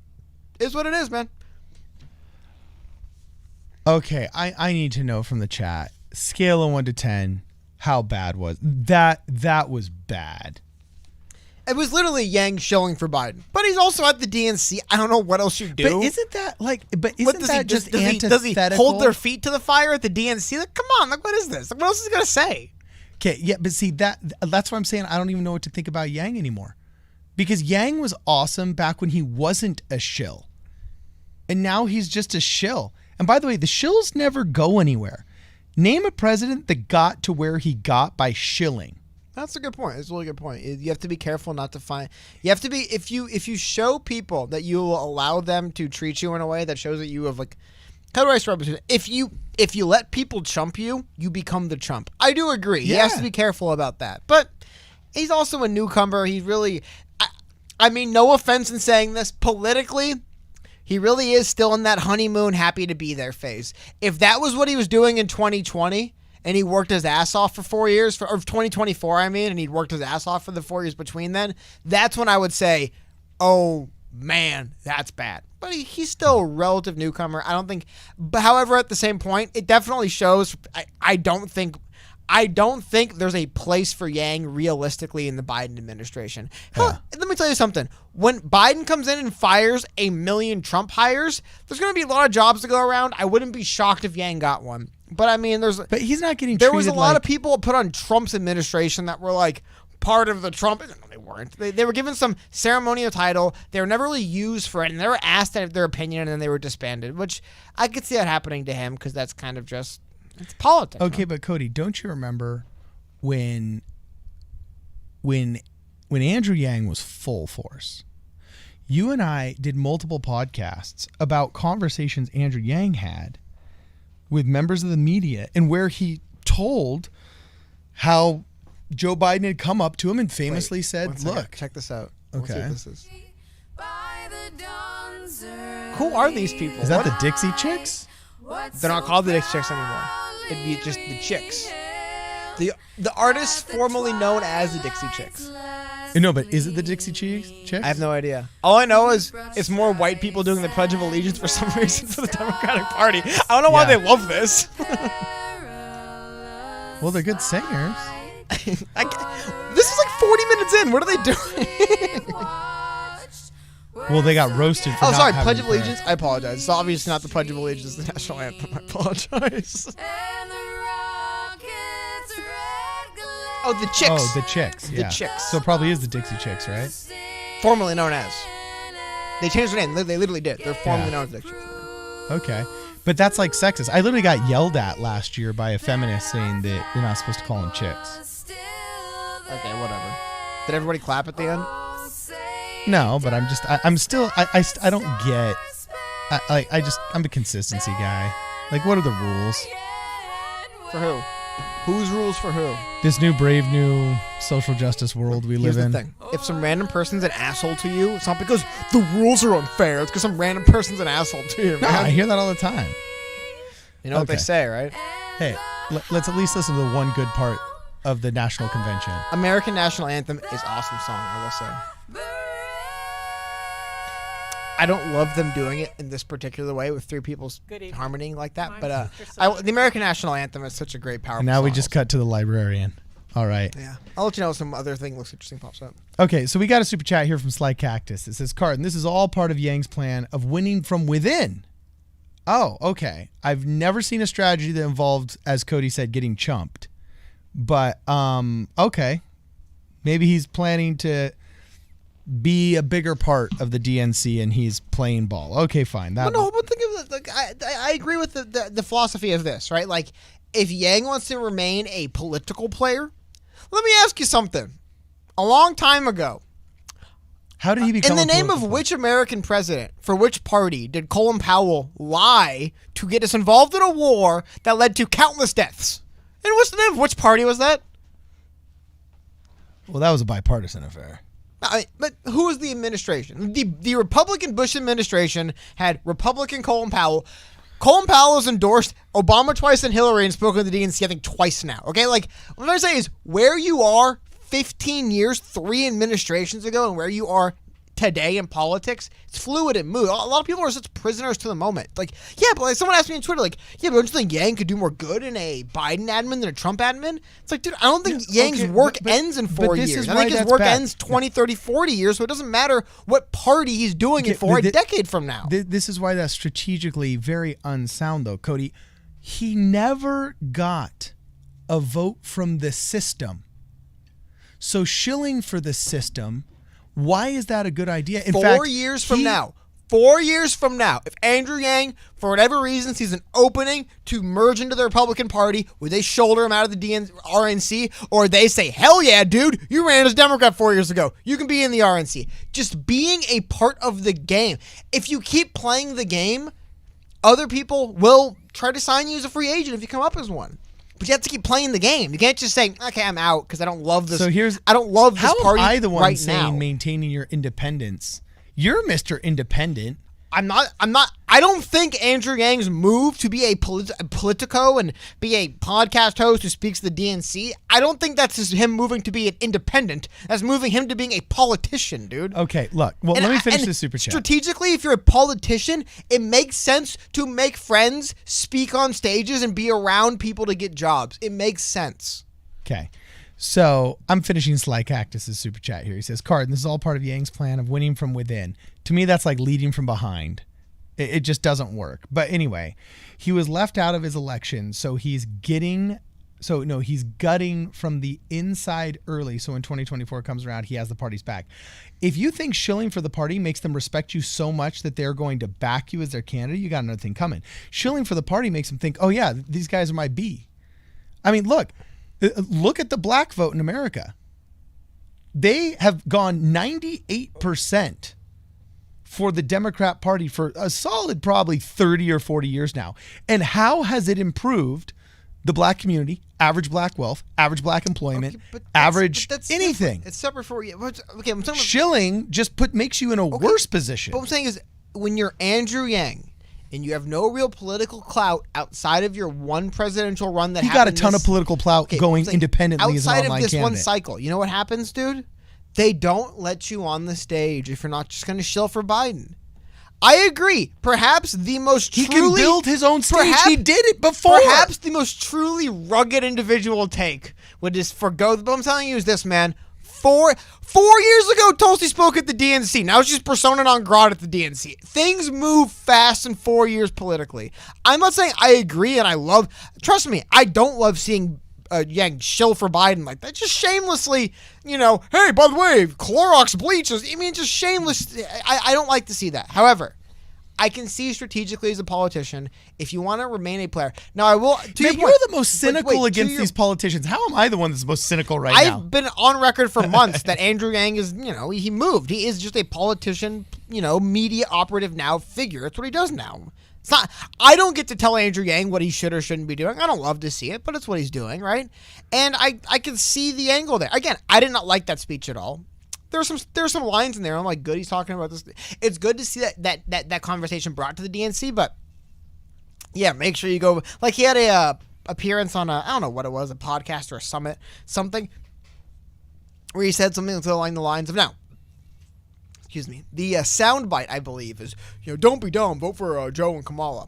it is what it is, man. Okay, I need to know from the chat, scale of 1 to 10, how bad was that? That was bad. It was literally Yang showing for Biden, but he's also at the DNC. I don't know what else you do. But isn't that like? But isn't that just antithetical? Does he hold their feet to the fire at the DNC? Like, come on, like, what is this? Like, what else is he gonna say? Okay, yeah, but see that's what I'm saying. I don't even know what to think about Yang anymore, because Yang was awesome back when he wasn't a shill, and now he's just a shill. And by the way, the shills never go anywhere. Name a president that got to where he got by shilling. That's a good point. It's a really good point. You have to be careful not to find. You have to be if you show people that you will allow them to treat you in a way that shows that you have like. How do I describe it? If you let people chump you, you become the chump. I do agree. He has to be careful about that. But he's also a newcomer. He really, I mean, no offense in saying this, politically, he really is still in that honeymoon, happy to be there phase. If that was what he was doing in 2020, and he worked his ass off for 4 years, or 2024, I mean, and he'd worked his ass off for the 4 years between then, that's when I would say, oh, man, that's bad. But he's still a relative newcomer. I don't think, but however, at the same point, it definitely shows. I don't think there's a place for Yang realistically in the Biden administration. Hell, let me tell you something. When Biden comes in and fires 1 million Trump hires, there's going to be a lot of jobs to go around. I wouldn't be shocked if Yang got one. But I mean, But he's not getting. There was a lot of people put on Trump's administration that were like part of the Trump. No, they weren't. They were given some ceremonial title. They were never really used for it, and they were asked their opinion, and then they were disbanded. Which I could see that happening to him because that's kind of just it's politics. Okay, but Cody, don't you remember when Andrew Yang was full force? You and I did multiple podcasts about conversations Andrew Yang had with members of the media, and where he told how Joe Biden had come up to him and famously said, "Look, check this out." Okay. Let's see what this is. Who are these people? Is that the Dixie Chicks? They're not called the Dixie Chicks anymore. It'd be just the Chicks. The artists formerly known as the Dixie Chicks. No, but is it the Dixie Chicks? I have no idea. All I know is it's more white people doing the Pledge of Allegiance for some reason for the Democratic Party. I don't know why they love this. Well, they're good singers. This is like 40 minutes in. What are they doing? Well, they got roasted for sorry, Pledge of Allegiance? I apologize. It's obviously not the Pledge of Allegiance. It's the national anthem. I apologize. Oh, the Chicks. Oh, the Chicks. Yeah. The Chicks. So it probably is the Dixie Chicks, right? Formerly known as. They changed their name. They literally did. They're formerly known as the Chicks. Okay. But that's like sexist. I literally got yelled at last year by a feminist saying that you're not supposed to call them chicks. Okay, whatever. Did everybody clap at the end? No, but I'm still, I don't get, I'm a consistency guy. Like, what are the rules? For who? Whose rules for who? This new brave new social justice world we live in. Here's the thing. If some random person's an asshole to you, it's not because the rules are unfair. It's because some random person's an asshole to you, man. No, I hear that all the time. You know what they say, right? Hey, let's at least listen to the one good part of the National Convention. American National Anthem is awesome song, I will say. I don't love them doing it in this particular way with three people harmonying like that, but the American National Anthem is such a great, powerful And now we song just also. cut to the librarian. All right. Yeah. I'll let you know if some other thing looks interesting pops up. Okay, so we got a super chat here from Sly Cactus. It says, Carton, this is all part of Yang's plan of winning from within. Oh, okay. I've never seen a strategy that involved, as Cody said, getting chumped. But, okay. Maybe he's planning to be a bigger part of the DNC, and he's playing ball. Okay, fine. But think of it. Like, I agree with the philosophy of this, right? Like, if Yang wants to remain a political player, let me ask you something. A long time ago, how did he become? In the name of which American president, for which party, did Colin Powell lie to get us involved in a war that led to countless deaths? And what's the name of which party was that? Well, that was a bipartisan affair. But who was the administration? The Republican Bush administration had Republican Colin Powell. Colin Powell has endorsed Obama twice and Hillary and spoken to the DNC, I think, twice now. Okay, like, what I'm saying is where you are 15 years, 3 administrations ago, and where you are today in politics, it's fluid and mood. A lot of people are such prisoners to the moment. Like, yeah, but like someone asked me on Twitter, like, yeah, but don't you think Yang could do more good in a Biden admin than a Trump admin? It's like, dude, I don't think Yang's work ends in 4 years. I think his work ends 20, 30, 40 years, so it doesn't matter what party he's doing it for a decade from now. This is why that's strategically very unsound, though, Cody. He never got a vote from the system. So shilling for the system, why is that a good idea? In 4 years from now, 4 years from now, if Andrew Yang, for whatever reason, sees an opening to merge into the Republican Party, would they shoulder him out of the RNC, or they say, hell yeah, dude, you ran as Democrat 4 years ago. You can be in the RNC. Just being a part of the game. If you keep playing the game, other people will try to sign you as a free agent if you come up as one. But you have to keep playing the game. You can't just say, okay, I'm out because I don't love this. I don't love this party how am I the one right saying now. Maintaining your independence? You're Mr. Independent. I'm not. I don't think Andrew Yang's move to be a politico and be a podcast host who speaks to the DNC, I don't think that's him moving to be an independent. That's moving him to being a politician, dude. Okay, look. Well, let me finish this super chat. Strategically, if you're a politician, it makes sense to make friends, speak on stages, and be around people to get jobs. It makes sense. Okay. So I'm finishing Sly Cactus's super chat here. He says, Card, this is all part of Yang's plan of winning from within. To me, that's like leading from behind. It just doesn't work. But anyway, he was left out of his election, so he's gutting from the inside early. So when 2024 comes around, he has the party's back. If you think shilling for the party makes them respect you so much that they're going to back you as their candidate, you got another thing coming. Shilling for the party makes them think, oh yeah, these guys are my B. I mean, look at the black vote in America. They have gone 98% for the Democrat Party for a solid probably 30 or 40 years now. And how has it improved the black community, average black wealth, average black employment, that's anything? Different. It's separate for you. Okay, I'm talking shilling just makes you in a worse position. What I'm saying is when you're Andrew Yang, and you have no real political clout outside of your one presidential run that he got a ton of political clout going independently as an online outside of this candidate. one cycle. You know what happens, dude? They don't let you on the stage if you're not just going to shill for Biden. I agree. Perhaps the most he can build his own stage. He did it before. Perhaps the most truly rugged individual take would just forgo. But I'm telling you is this, man. 4 years ago, Tulsi spoke at the DNC. Now she's persona non grata at the DNC. Things move fast in 4 years politically. I'm not saying I agree and I love. Trust me, I don't love seeing Yang shill for Biden like that. Just shamelessly, hey, by the way, Clorox bleach is. I mean, just shameless. I don't like to see that. However, I can see strategically as a politician if you want to remain a player. Now, I will. You're the most cynical against these politicians. How am I the one that's the most cynical now? I've been on record for months that Andrew Yang is, he moved. He is just a politician, media operative now figure. That's what he does now. It's not. I don't get to tell Andrew Yang what he should or shouldn't be doing. I don't love to see it, but it's what he's doing, right? And I can see the angle there. Again, I did not like that speech at all. There's some lines in there. I'm like, good, he's talking about this. It's good to see that conversation brought to the DNC, but yeah, make sure you go. Like he had a appearance on I don't know what it was, a podcast or a summit, something, where he said something along the lines of the soundbite, I believe, is don't be dumb, vote for Joe and Kamala.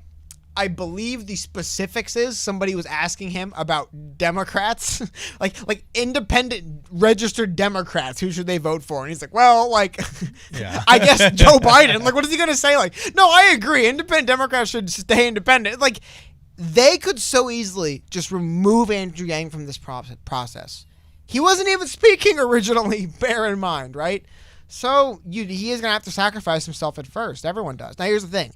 I believe the specifics is somebody was asking him about Democrats, like independent registered Democrats. Who should they vote for? And he's like, well, I guess Joe Biden. Like, what is he going to say? Like, no, I agree. Independent Democrats should stay independent. Like, they could so easily just remove Andrew Yang from this process. He wasn't even speaking originally, bear in mind, right? So he is going to have to sacrifice himself at first. Everyone does. Now, here's the thing.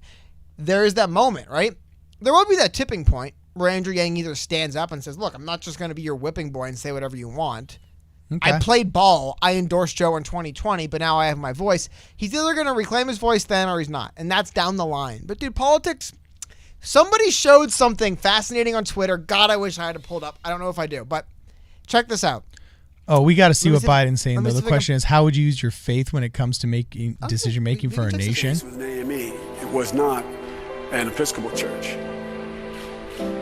There is that moment, right? There will be that tipping point where Andrew Yang either stands up and says, look, I'm not just going to be your whipping boy and say whatever you want. Okay. I played ball. I endorsed Joe in 2020, but now I have my voice. He's either going to reclaim his voice then or he's not, and that's down the line. But, dude, politics, somebody showed something fascinating on Twitter. God, I wish I had it pulled up. I don't know if I do, but check this out. Oh, we got to see what Biden's saying, though. The question is, how would you use your faith when it comes to making decision-making for our nation? It was an AME. It was not an Episcopal church.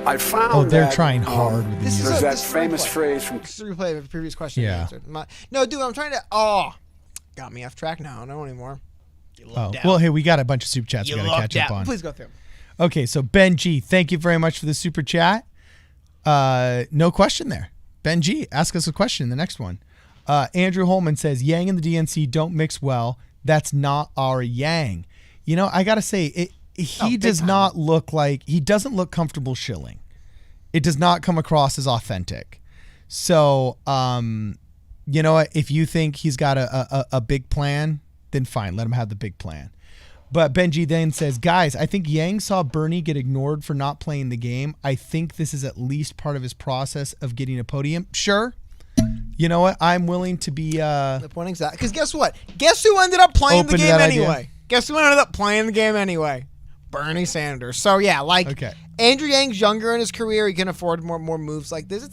I found they're trying hard with these. There's that famous phrase from... This is a replay of a previous question. Yeah. No, dude, I'm trying to... Oh, got me off track now. No anymore. Well, hey, we got a bunch of super chats we got to catch up on. Please go through. Okay, so Ben G, thank you very much for the super chat. No question there. Ben G, ask us a question, the next one. Andrew Holman says, Yang and the DNC don't mix well. That's not our Yang. You know, I got to say, he doesn't look comfortable shilling. It does not come across as authentic. So, you know what? If you think he's got a big plan, then fine. Let him have the big plan. But Benji then says, guys, I think Yang saw Bernie get ignored for not playing the game. I think this is at least part of his process of getting a podium. Sure. You know what? I'm willing to be... Because guess what? Guess who ended up playing the game anyway? Idea. Guess who ended up playing the game anyway? Bernie Sanders. So, yeah, Andrew Yang's younger in his career. He can afford more moves like this.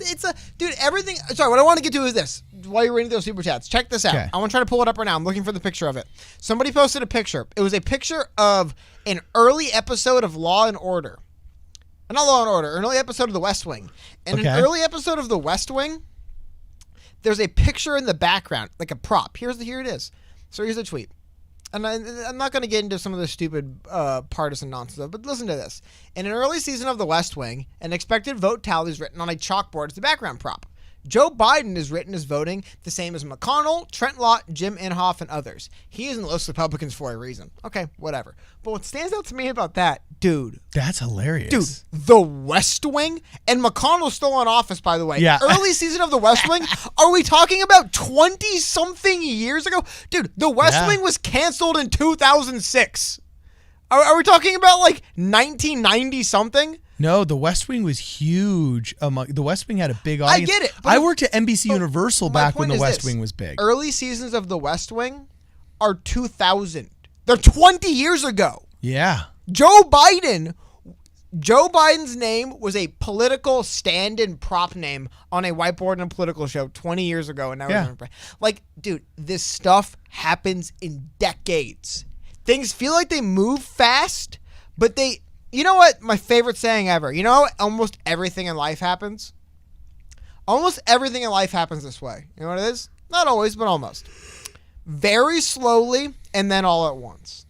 Dude, everything... Sorry, what I want to get to is this. While you're reading those super chats, check this out. Okay. I want to try to pull it up right now. I'm looking for the picture of it. Somebody posted a picture. It was a picture of an early episode of Law and Order. Not Law and Order. An early episode of The West Wing. And an early episode of The West Wing, there's a picture in the background, like a prop. Here it is. So here's the tweet. And I'm not going to get into some of the stupid partisan nonsense, but listen to this. In an early season of The West Wing, an expected vote tally is written on a chalkboard as the background prop. Joe Biden is written as voting the same as McConnell, Trent Lott, Jim Inhofe, and others. He is in the list of Republicans for a reason. Okay, whatever. But what stands out to me about that, dude. That's hilarious. Dude, The West Wing? And McConnell's still in office, by the way. Yeah. Early season of The West Wing? Are we talking about 20-something years ago? Dude, The West Wing was canceled in 2006. Are we talking about, 1990-something? No, The West Wing was huge. The West Wing had a big audience. I get it. I worked at NBC Universal back when The West Wing was big. Early seasons of The West Wing are 2000. They're 20 years ago. Yeah. Joe Biden's name was a political stand-in prop name on a whiteboard in a political show 20 years ago. And now dude, this stuff happens in decades. Things feel like they move fast, but they... You know what? My favorite saying ever. You know, almost everything in life happens. Almost everything in life happens this way. You know what it is? Not always, but almost. Very slowly and then all at once.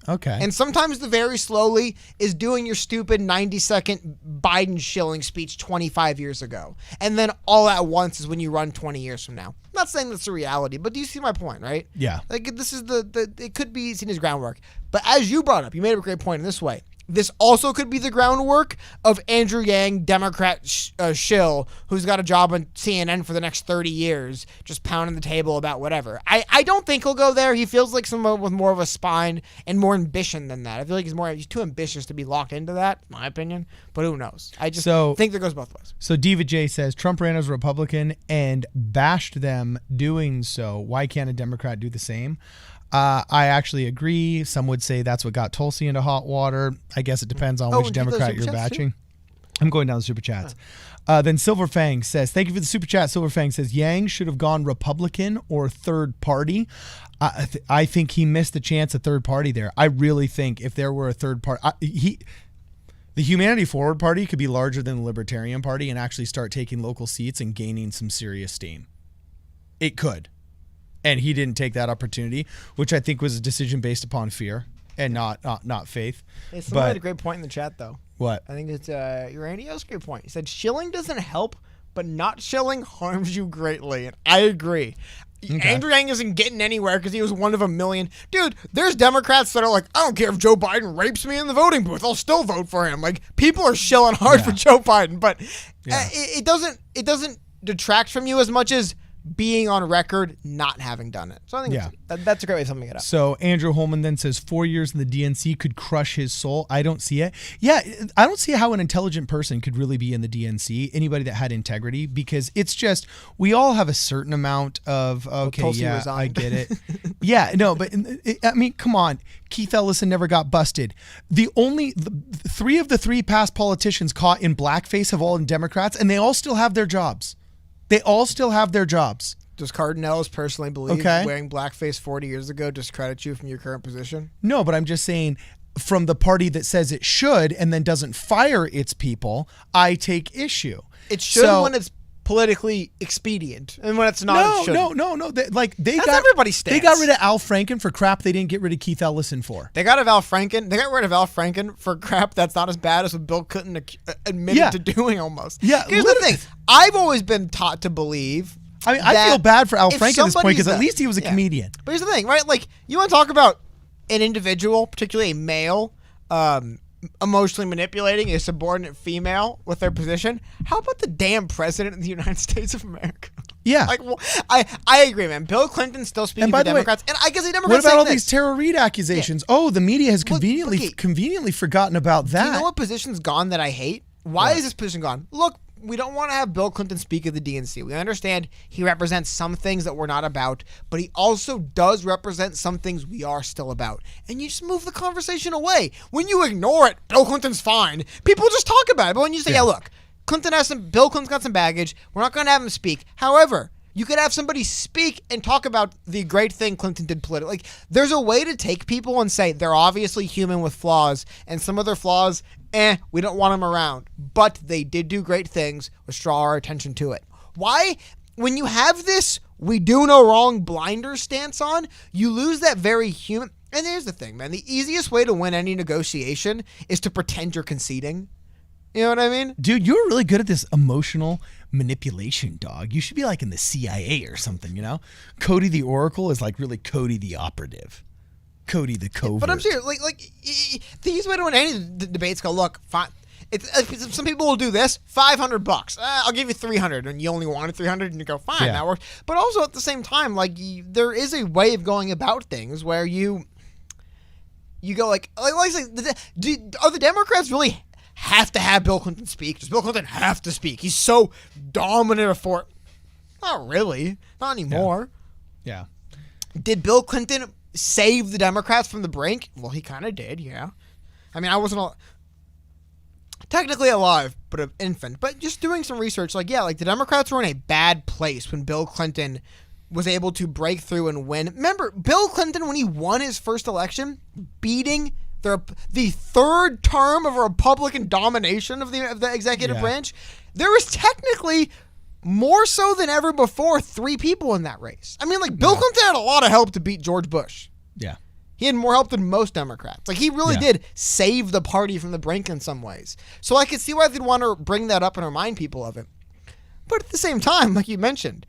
Okay. And sometimes the very slowly is doing your stupid 90-second Biden shilling speech 25 years ago. And then all at once is when you run 20 years from now. I'm not saying that's the reality, but do you see my point, right? Yeah. This is it could be seen as groundwork. But as you brought up, you made a great point in this way. This also could be the groundwork of Andrew Yang, Democrat shill, who's got a job on CNN for the next 30 years, just pounding the table about whatever. I don't think he'll go there. He feels like someone with more of a spine and more ambition than that. I feel like he's too ambitious to be locked into that, in my opinion. But who knows? I just think that goes both ways. So Diva J says, Trump ran as a Republican and bashed them doing so. Why can't a Democrat do the same? I actually agree. Some would say that's what got Tulsi into hot water. I guess it depends on which Democrat you're bashing. I'm going down the super chats. Then Silver Fang says, thank you for the super chat. Silver Fang says, Yang should have gone Republican or third party. I think he missed the chance at third party there. I really think if there were a third party, the Humanity Forward Party could be larger than the Libertarian Party and actually start taking local seats and gaining some serious steam. It could. And he didn't take that opportunity, which I think was a decision based upon fear and not faith. Hey, someone had a great point in the chat, though. What? I think it's Uranios' great point. He said, shilling doesn't help, but not shilling harms you greatly. And I agree. Okay. Andrew Yang isn't getting anywhere because he was one of a million. Dude, there's Democrats that are like, I don't care if Joe Biden rapes me in the voting booth. I'll still vote for him. Like, people are shilling hard for Joe Biden. But it doesn't detract from you as much as being on record not having done it. So I think that's a great way of summing it up. So Andrew Holman then says 4 years in the DNC could crush his soul. I don't see it. Yeah, I don't see how an intelligent person could really be in the DNC, anybody that had integrity, because it's just, we all have a certain amount of, okay, TULSI yeah, resigned. I get it. Yeah, no, but I mean, come on. Keith Ellison never got busted. The 3 of the 3 past politicians caught in blackface have all been Democrats, and they all still have their jobs. They all still have their jobs. Does Cardinals personally believe wearing blackface 40 years ago discredits you from your current position? No, but I'm just saying, from the party that says it should and then doesn't fire its people, I take issue. It should when it's politically expedient, and when it's not, it shouldn't. No. That's everybody's stance. They got rid of Al Franken for crap they didn't get rid of Keith Ellison for. They got rid of Al Franken for crap that's not as bad as what Bill Clinton admitted to doing almost. Yeah, here's the thing. I've always been taught to believe. I mean, I feel bad for Al Franken at this point because at least he was a comedian. But here's the thing, right? Like, you want to talk about an individual, particularly a male, emotionally manipulating a subordinate female with their position. How about the damn president of the United States of America? Yeah. Like, I agree, man. Bill Clinton's still speaking for Democrats, and I guess the Democrats. What about all these Tara Reid accusations? Yeah. Oh, the media has conveniently forgotten about that. Do you know what position's gone that I hate? Why is this position gone? Look, we don't want to have Bill Clinton speak of the DNC. We understand he represents some things that we're not about, but he also does represent some things we are still about. And you just move the conversation away. When you ignore it, Bill Clinton's fine. People just talk about it. But when you say, look, Bill Clinton's got some baggage. We're not going to have him speak. However, you could have somebody speak and talk about the great thing Clinton did politically. Like, there's a way to take people and say they're obviously human with flaws, and some of their flaws, we don't want them around. But they did do great things. Let's draw our attention to it. Why? When you have this we do no wrong blinder stance on, you lose that very human. And here's the thing, man. The easiest way to win any negotiation is to pretend you're conceding. You know what I mean? Dude, you're really good at this emotional manipulation, dog. You should be like in the CIA or something, you know? Cody the Oracle is like really Cody the operative. Cody the covert. But I'm serious. Like the easiest way to win any debates go, look, fine. Some people will do this, $500. I'll give you $300, and you only wanted $300, and you go, fine, that works. But also at the same time, like there is a way of going about things where you go like I say, are the Democrats really have to have Bill Clinton speak? Does Bill Clinton have to speak? He's so dominant a force. Not really. Not anymore. Yeah. Did Bill Clinton save the Democrats from the brink? Well, he kind of did, yeah. I mean, I wasn't technically alive, but an infant. But just doing some research, like the Democrats were in a bad place when Bill Clinton was able to break through and win. Remember, Bill Clinton, when he won his first election, beating the third term of a Republican domination of the executive branch, there was technically more so than ever before 3 people in that race. I mean, like, Bill Clinton had a lot of help to beat George Bush. Yeah. He had more help than most Democrats. Like, he really did save the party from the brink in some ways. So I could see why they'd want to bring that up and remind people of it. But at the same time, like you mentioned,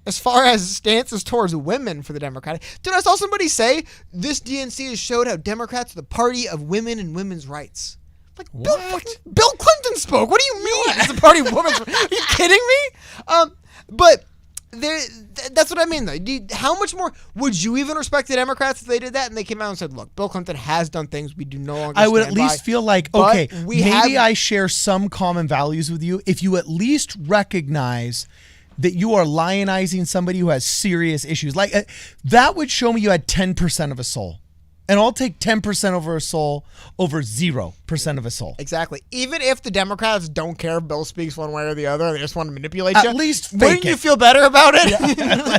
as far as stances towards women for the Democratic, dude, I saw somebody say this DNC has showed how Democrats are the party of women and women's rights. Like, Bill Clinton spoke. What do you mean? It's the party of women's rights. Are you kidding me? But that's what I mean, though. How much more would you even respect the Democrats if they did that and they came out and said, look, Bill Clinton has done things we do no longer I would stand at least by, feel like, okay, maybe I share some common values with you if you at least recognize that you are lionizing somebody who has serious issues. Like, that would show me you had 10% of a soul. And I'll take 10% over a soul over 0% of a soul. Exactly. Even if the Democrats don't care if Bill speaks one way or the other, they just want to manipulate you. At least fake wouldn't you feel better about it?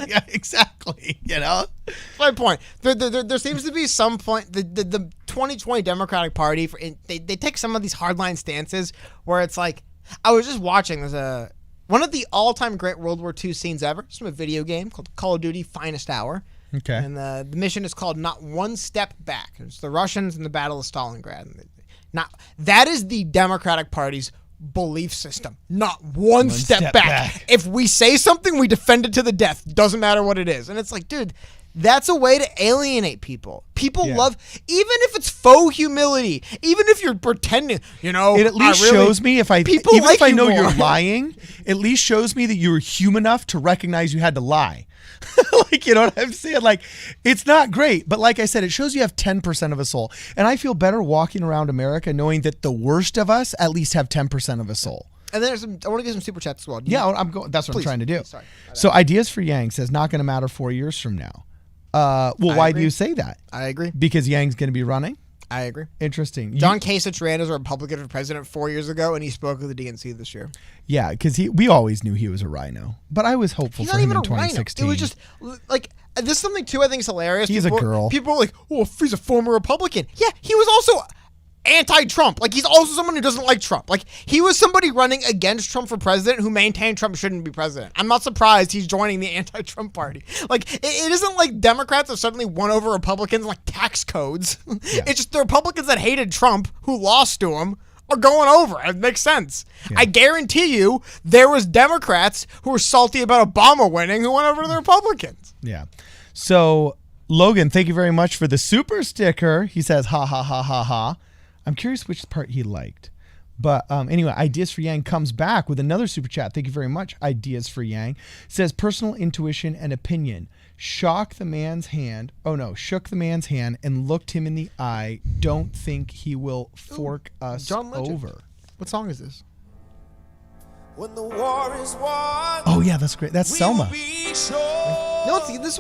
Yeah, exactly. You know? That's my point. There seems to be some point, the 2020 Democratic Party, they take some of these hardline stances where it's like, I was just watching, there's one of the all-time great World War II scenes ever. It's from a video game called Call of Duty Finest Hour. Okay. And the mission is called Not One Step Back. It's the Russians in the Battle of Stalingrad. That is the Democratic Party's belief system. Not one step back. If we say something, we defend it to the death. Doesn't matter what it is. And it's like, dude, That's a way to alienate people. People love, even if it's faux humility, even if you're pretending, you know. It at least shows me if I know you're lying, at least shows me that you're human enough to recognize you had to lie. Like, you know what I'm saying? Like, it's not great, but like I said, it shows you have 10% of a soul. And I feel better walking around America knowing that the worst of us at least have 10% of a soul. And then I want to get some super chats as well. That's what I'm trying to do. Sorry. So Ideas for Yang says, not going to matter 4 years from now. Why do you say that? I agree. Because Yang's going to be running? I agree. Interesting. John Kasich ran as a Republican for president 4 years ago, and he spoke with the DNC this year. Yeah, because we always knew he was a rhino, but I was hopeful for him in 2016. It was just like, this is something too I think is hilarious. He's a girl. People are like, oh, he's a former Republican. Yeah, he was also anti-Trump. Like, he's also someone who doesn't like Trump. Like, he was somebody running against Trump for president who maintained Trump shouldn't be president. I'm not surprised he's joining the anti-Trump party. Like, it isn't like Democrats have suddenly won over Republicans like tax codes. Yeah. It's just the Republicans that hated Trump, who lost to him, are going over. It makes sense. Yeah. I guarantee you there was Democrats who were salty about Obama winning who went over to the Republicans. Yeah. So, Logan, thank you very much for the super sticker. He says, ha, ha, ha, ha, ha. I'm curious which part he liked. But anyway, Ideas for Yang comes back with another super chat. Thank you very much, Ideas for Yang. Says, personal intuition and opinion. Shook the man's hand and looked him in the eye. Don't think he will fork us over. What song is this? When the war is won, oh yeah, that's great. That's Selma. No, this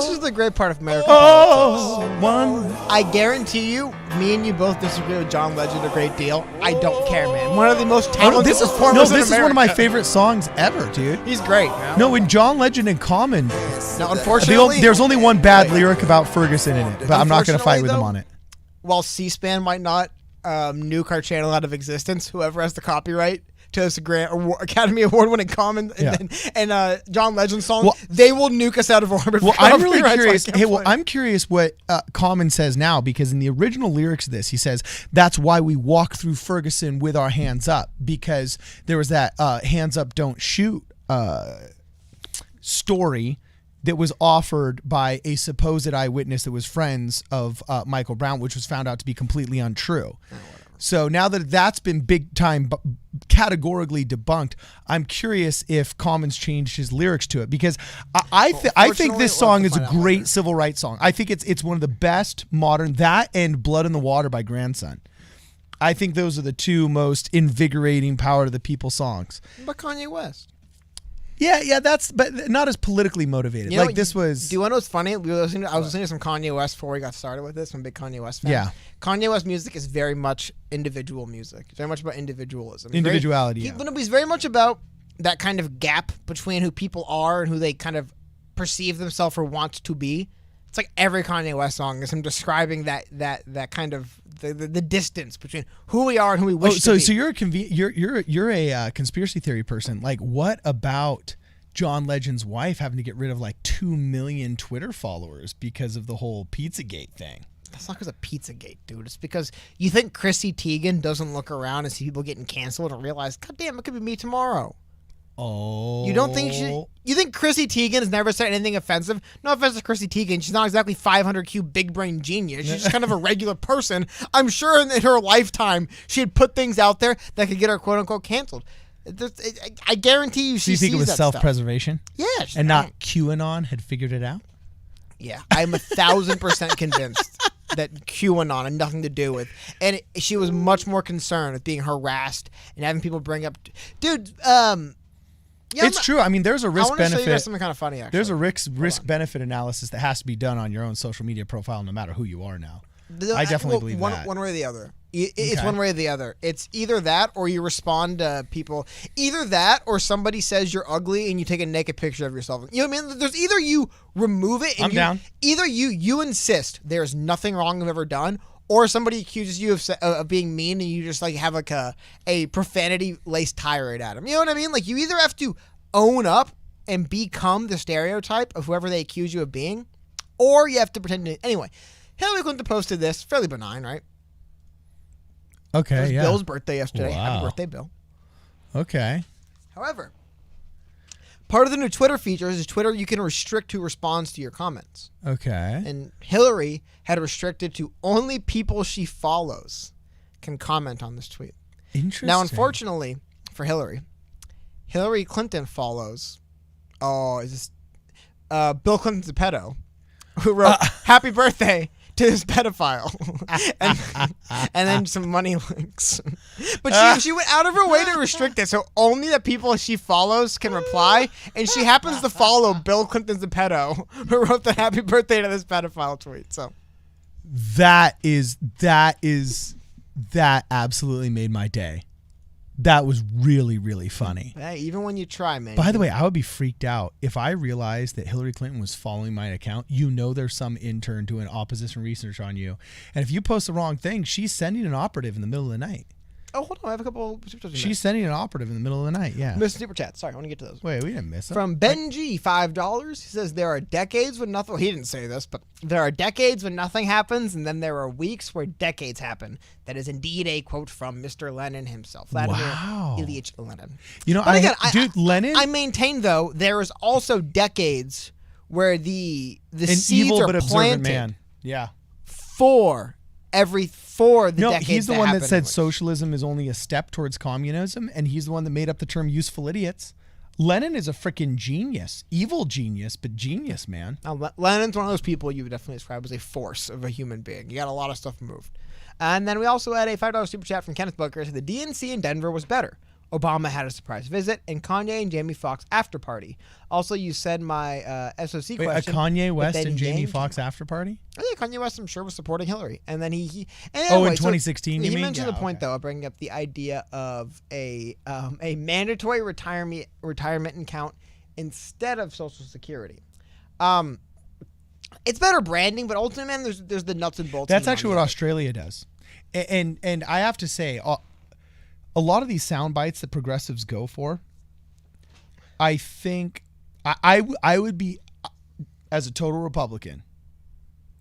is the great part of American politics. I guarantee you, me and you both disagree with John Legend a great deal. I don't care, man. One of the most talented performers in America. This is one of my favorite songs ever, dude. He's great. Man. No, when John Legend and Common. No, unfortunately, there's only one bad lyric about Ferguson in it, but I'm not going to fight with him on it. While C-SPAN might not nuke our channel out of existence, whoever has the copyright to this Academy Award-winning Common and John Legend song, they will nuke us out of orbit. Well, I'm really curious. I'm curious what Common says now, because in the original lyrics of this, he says that's why we walk through Ferguson with our hands up, because there was that hands up, don't shoot story that was offered by a supposed eyewitness that was friends of Michael Brown, which was found out to be completely untrue. So now that that's been big time categorically debunked, I'm curious if Common's changed his lyrics to it, because I think this song is a great civil rights song. I think it's one of the best modern, that and Blood in the Water by Grandson. I think those are the two most invigorating Power to the People songs. But Kanye West. Yeah, but not as politically motivated. You know, this was. Do you want to know what's funny? I was listening to some Kanye West before we got started with this. I'm a big Kanye West fan. Yeah. Kanye West music is very much individual music. It's very much about individualism. Individuality. He's very much about that kind of gap between who people are and who they kind of perceive themselves or want to be. It's like every Kanye West song is him describing that kind of the distance between who we are and who we wish to be. So you're a conspiracy theory person. Like, what about John Legend's wife having to get rid of like 2 million Twitter followers because of the whole Pizzagate thing? That's not because of Pizzagate, dude. It's because you think Chrissy Teigen doesn't look around and see people getting canceled and realize, God damn, it could be me tomorrow. Oh. You don't think you think Chrissy Teigen has never said anything offensive? No offense to Chrissy Teigen. She's not exactly 500Q big brain genius. She's just kind of a regular person. I'm sure in her lifetime she had put things out there that could get her quote unquote canceled. I guarantee you she sees that. Do you think it was self-preservation? Yeah. And not QAnon had figured it out? Yeah. I'm 1,000% convinced that QAnon had nothing to do with. And she was much more concerned with being harassed and having people bring up. Dude, yeah, it's true. I mean, there's a risk benefit. I want to show you something kind of funny, actually. There's a risk benefit analysis that has to be done on your own social media profile, no matter who you are now. I definitely believe that. One way or the other. It's one way or the other. It's either that or you respond to people. Either that or somebody says you're ugly and you take a naked picture of yourself. You know what I mean? There's either you remove it. And I'm down. Either you insist there's nothing wrong I've ever done, or somebody accuses you of being mean and you just like have like a profanity-laced tirade at them. You know what I mean? Like, you either have to own up and become the stereotype of whoever they accuse you of being, or you have to pretend to. Anyway, Hillary Clinton posted this. Fairly benign, right? Okay, it was Bill's birthday yesterday. Wow. Happy birthday, Bill. Okay. However, part of the new Twitter features is Twitter you can restrict who responds to your comments. Okay. And Hillary had restricted to only people she follows can comment on this tweet. Interesting. Now, unfortunately for Hillary Clinton follows, Bill Clinton's a pedo, who wrote, happy birthday to this pedophile. and then some money links. But she went out of her way to restrict it, so only the people she follows can reply, and she happens to follow Bill Clinton's a pedo, who wrote the happy birthday to this pedophile tweet. So that absolutely made my day. That was really, really funny. Hey, even when you try, man. By the way, I would be freaked out if I realized that Hillary Clinton was following my account. You know there's some intern doing opposition research on you. And if you post the wrong thing, she's sending an operative in the middle of the night. Oh, hold on. I have a couple super chats. She's sending an operative in the middle of the night, yeah. Missed super chat. Sorry, I want to get to those. Wait, we didn't miss them. From Benji, $5. He says, there are decades when nothing... Well, he didn't say this, but there are decades when nothing happens, and then there are weeks where decades happen. That is indeed a quote from Mr. Lenin himself. Vladimir Ilyich Lenin. You know, Lenin... I maintain, though, there is also decades where the seeds evil are but planted. Observant man. Yeah. For the decades. He's the one that said socialism is only a step towards communism, and he's the one that made up the term useful idiots. Lenin is a freaking genius. Evil genius, but genius, man. Now, Lenin's one of those people you would definitely describe as a force of a human being. You got a lot of stuff moved. And then we also had a $5 super chat from Kenneth Booker. Said the DNC in Denver was better. Obama had a surprise visit, and Kanye and Jamie Foxx after party. Also, you said my SOC question. A Kanye West and Jamie Foxx after party? I think Kanye West, I'm sure, was supporting Hillary. And then in 2016, you mean? He mentioned the point, though, of bringing up the idea of a mandatory retirement account instead of Social Security. It's better branding, but ultimately, man, there's the nuts and bolts. That's actually what Australia does. And I have to say... a lot of these sound bites that progressives go for, I think I would be, as a total Republican,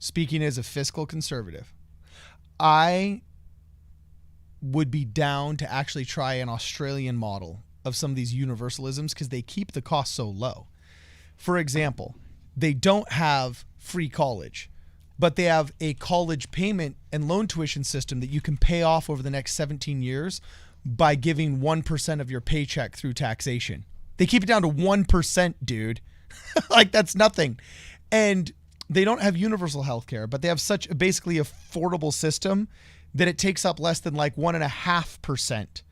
speaking as a fiscal conservative, I would be down to actually try an Australian model of some of these universalisms because they keep the cost so low. For example, they don't have free college, but they have a college payment and loan tuition system that you can pay off over the next 17 years by giving 1% of your paycheck through taxation. They keep it down to 1%, dude. Like, that's nothing. And they don't have universal health care, but they have such a basically affordable system that it takes up less than like 1.5%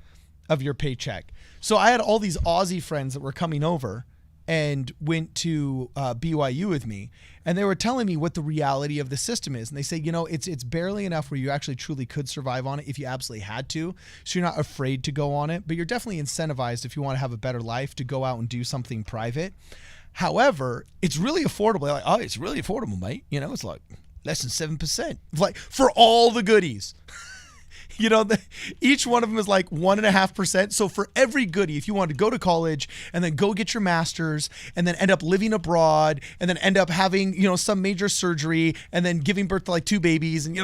of your paycheck. So I had all these Aussie friends that were coming over and went to BYU with me, and they were telling me what the reality of the system is. And they say, it's barely enough where you actually truly could survive on it if you absolutely had to. So you're not afraid to go on it, but you're definitely incentivized if you want to have a better life to go out and do something private. However, it's really affordable. They're like, oh, it's really affordable, mate. It's like less than 7%, like for all the goodies. Each one of them is like 1.5%. So for every goodie, if you want to go to college and then go get your master's and then end up living abroad and then end up having, some major surgery and then giving birth to like 2 babies. And,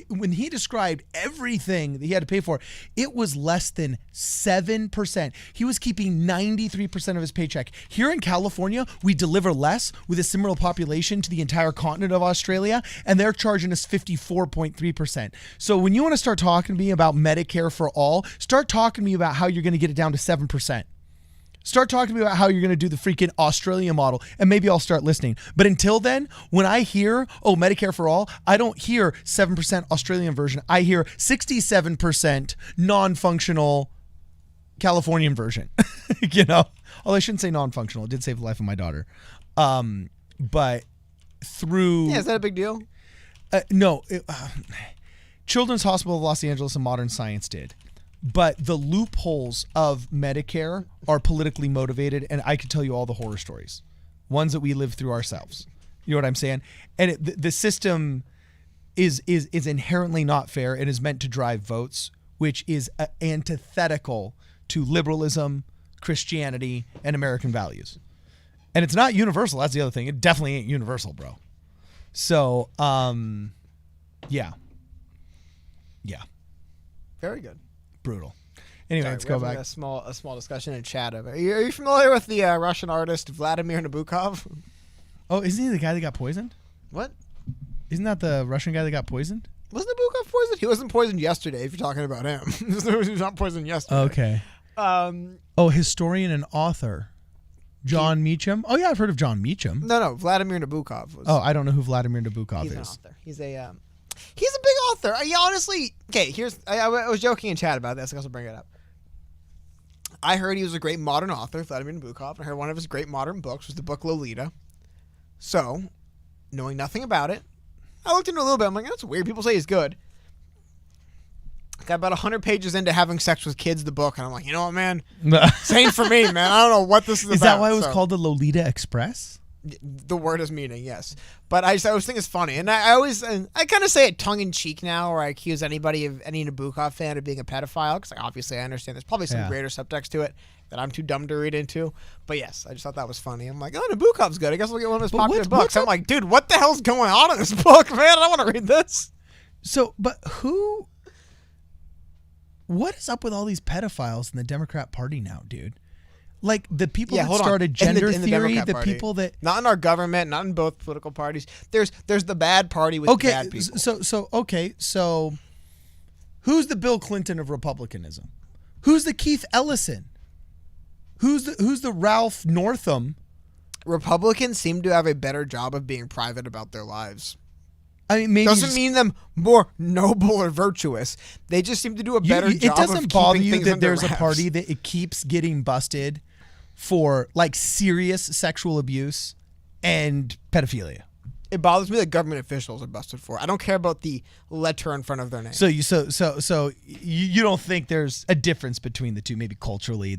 when he described everything that he had to pay for, it was less than 7%. He was keeping 93% of his paycheck. Here in California, we deliver less with a similar population to the entire continent of Australia, and they're charging us 54.3%. So when you want to start talking to me about Medicare for all, start talking to me about how you're going to get it down to 7%. Start talking to me about how you're going to do the freaking Australian model, and maybe I'll start listening. But until then, when I hear, Medicare for all, I don't hear 7% Australian version. I hear 67% non-functional Californian version. Although I shouldn't say non-functional. It did save the life of my daughter. But through... Yeah, is that a big deal? No. Children's Hospital of Los Angeles and Modern Science did. But the loopholes of Medicare are politically motivated, and I could tell you all the horror stories, ones that we lived through ourselves. You know what I'm saying? And the system is inherently not fair and is meant to drive votes, which is antithetical to liberalism, Christianity, and American values. And it's not universal. That's the other thing. It definitely ain't universal, bro. So, yeah. Very good. Brutal. Anyway, Sorry, let's we're go having back. A small discussion in chat of it. Are you familiar with the Russian artist Vladimir Nabokov? Oh, isn't he the guy that got poisoned? What? Isn't that the Russian guy that got poisoned? Wasn't Nabokov poisoned? He wasn't poisoned yesterday. If you're talking about him, he was not poisoned yesterday. Okay. Historian and author, John Meacham. Oh yeah, I've heard of John Meacham. No, Vladimir Nabokov was. Oh, I don't know who Vladimir Nabokov He's is. an author. He's a big author. Honestly, okay. I was joking in chat about this. I also bring it up. I heard he was a great modern author, Vladimir Nabokov. I heard one of his great modern books was the book Lolita. So, knowing nothing about it, I looked into it a little bit. I'm like, that's weird. People say he's good. Got about 100 pages into Having Sex with Kids, the book, and I'm like, you know what, man? Same for me, man. I don't know what this is about. Is that why it was called the Lolita Express? The word is meaning, yes. But I always think it's funny. And I kind of say it tongue-in-cheek now, or I accuse anybody of any Nabokov fan of being a pedophile, because obviously I understand there's probably some greater subtext to it that I'm too dumb to read into. But yes, I just thought that was funny. I'm like, oh, Nabokov's good. I guess we'll get one of his popular books. I'm like, dude, what the hell's going on in this book, man? I don't want to read this. So, but what is up with all these pedophiles in the Democrat Party now, dude? Like the people that started gender theory, the people that not in our government, not in both political parties. There's the bad party with the bad people. So who's the Bill Clinton of Republicanism? Who's the Keith Ellison? Who's the Ralph Northam? Republicans seem to have a better job of being private about their lives. I mean, maybe doesn't mean them more noble or virtuous. They just seem to do a better job. It doesn't bother you that there's wraps. A party that it keeps getting busted for like serious sexual abuse and pedophilia. It bothers me that government officials are busted for. I don't care about the letter in front of their name. So you don't think there's a difference between the two, maybe culturally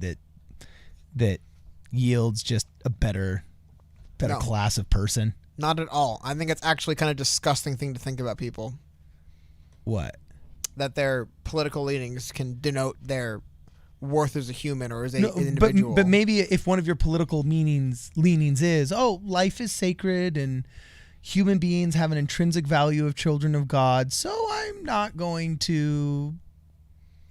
that yields just a better class of person? Not at all. I think it's actually kind of disgusting thing to think about people. What? That their political leanings can denote their worth as a human or as an individual. But maybe if one of your political leanings is, life is sacred and human beings have an intrinsic value of children of God, so I'm not going to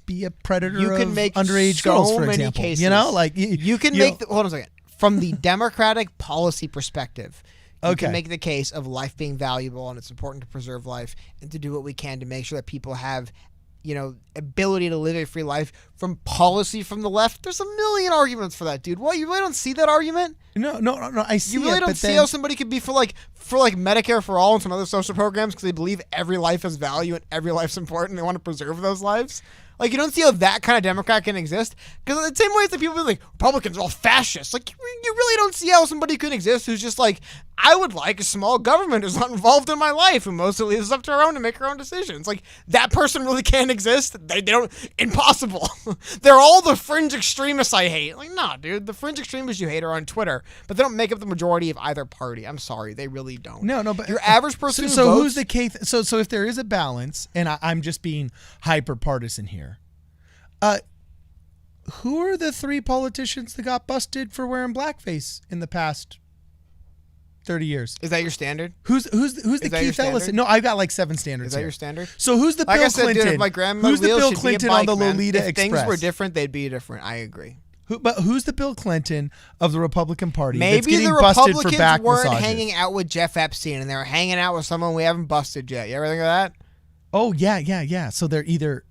be a predator you can of make underage so girls, for many example. Cases. You know, like you can make. Hold on a second. From the Democratic policy perspective, you can make the case of life being valuable and it's important to preserve life and to do what we can to make sure that people have, ability to live a free life. From policy from the left, there's a million arguments for that, dude. What, you really don't see that argument? No. I see it. You really don't see how somebody could be for Medicare for all and some other social programs because they believe every life has value and every life's important. And they want to preserve those lives. Like, you don't see how that kind of Democrat can exist. Because the same way that people are like, Republicans are all fascists. Like, you really don't see how somebody could exist who's just like, I would like a small government who's not involved in my life, who mostly leaves us up to our own to make her own decisions. Like, that person really can't exist. They don't, impossible. They're all the fringe extremists I hate. Like, nah, dude, the fringe extremists you hate are on Twitter, but they don't make up the majority of either party. I'm sorry, they really don't. No, but your average person who so votes, who's the case? So if there is a balance, and I'm just being hyper partisan here, who are the 3 politicians that got busted for wearing blackface in the past 30 years? Is that your standard? Who's the Keith Ellison? No, I've got like 7 standards. Is that here. your standard? So who's the Bill Clinton? Dude, if my grandma who's the Bill Clinton on the man. Lolita If Express? things were different, they'd be different. I agree. But who's the Bill Clinton of the Republican Party? Maybe that's getting the busted Republicans for back weren't massages? hanging out with Jeff Epstein, and they were hanging out with someone we haven't busted yet. You ever think of that? Oh yeah. So they're either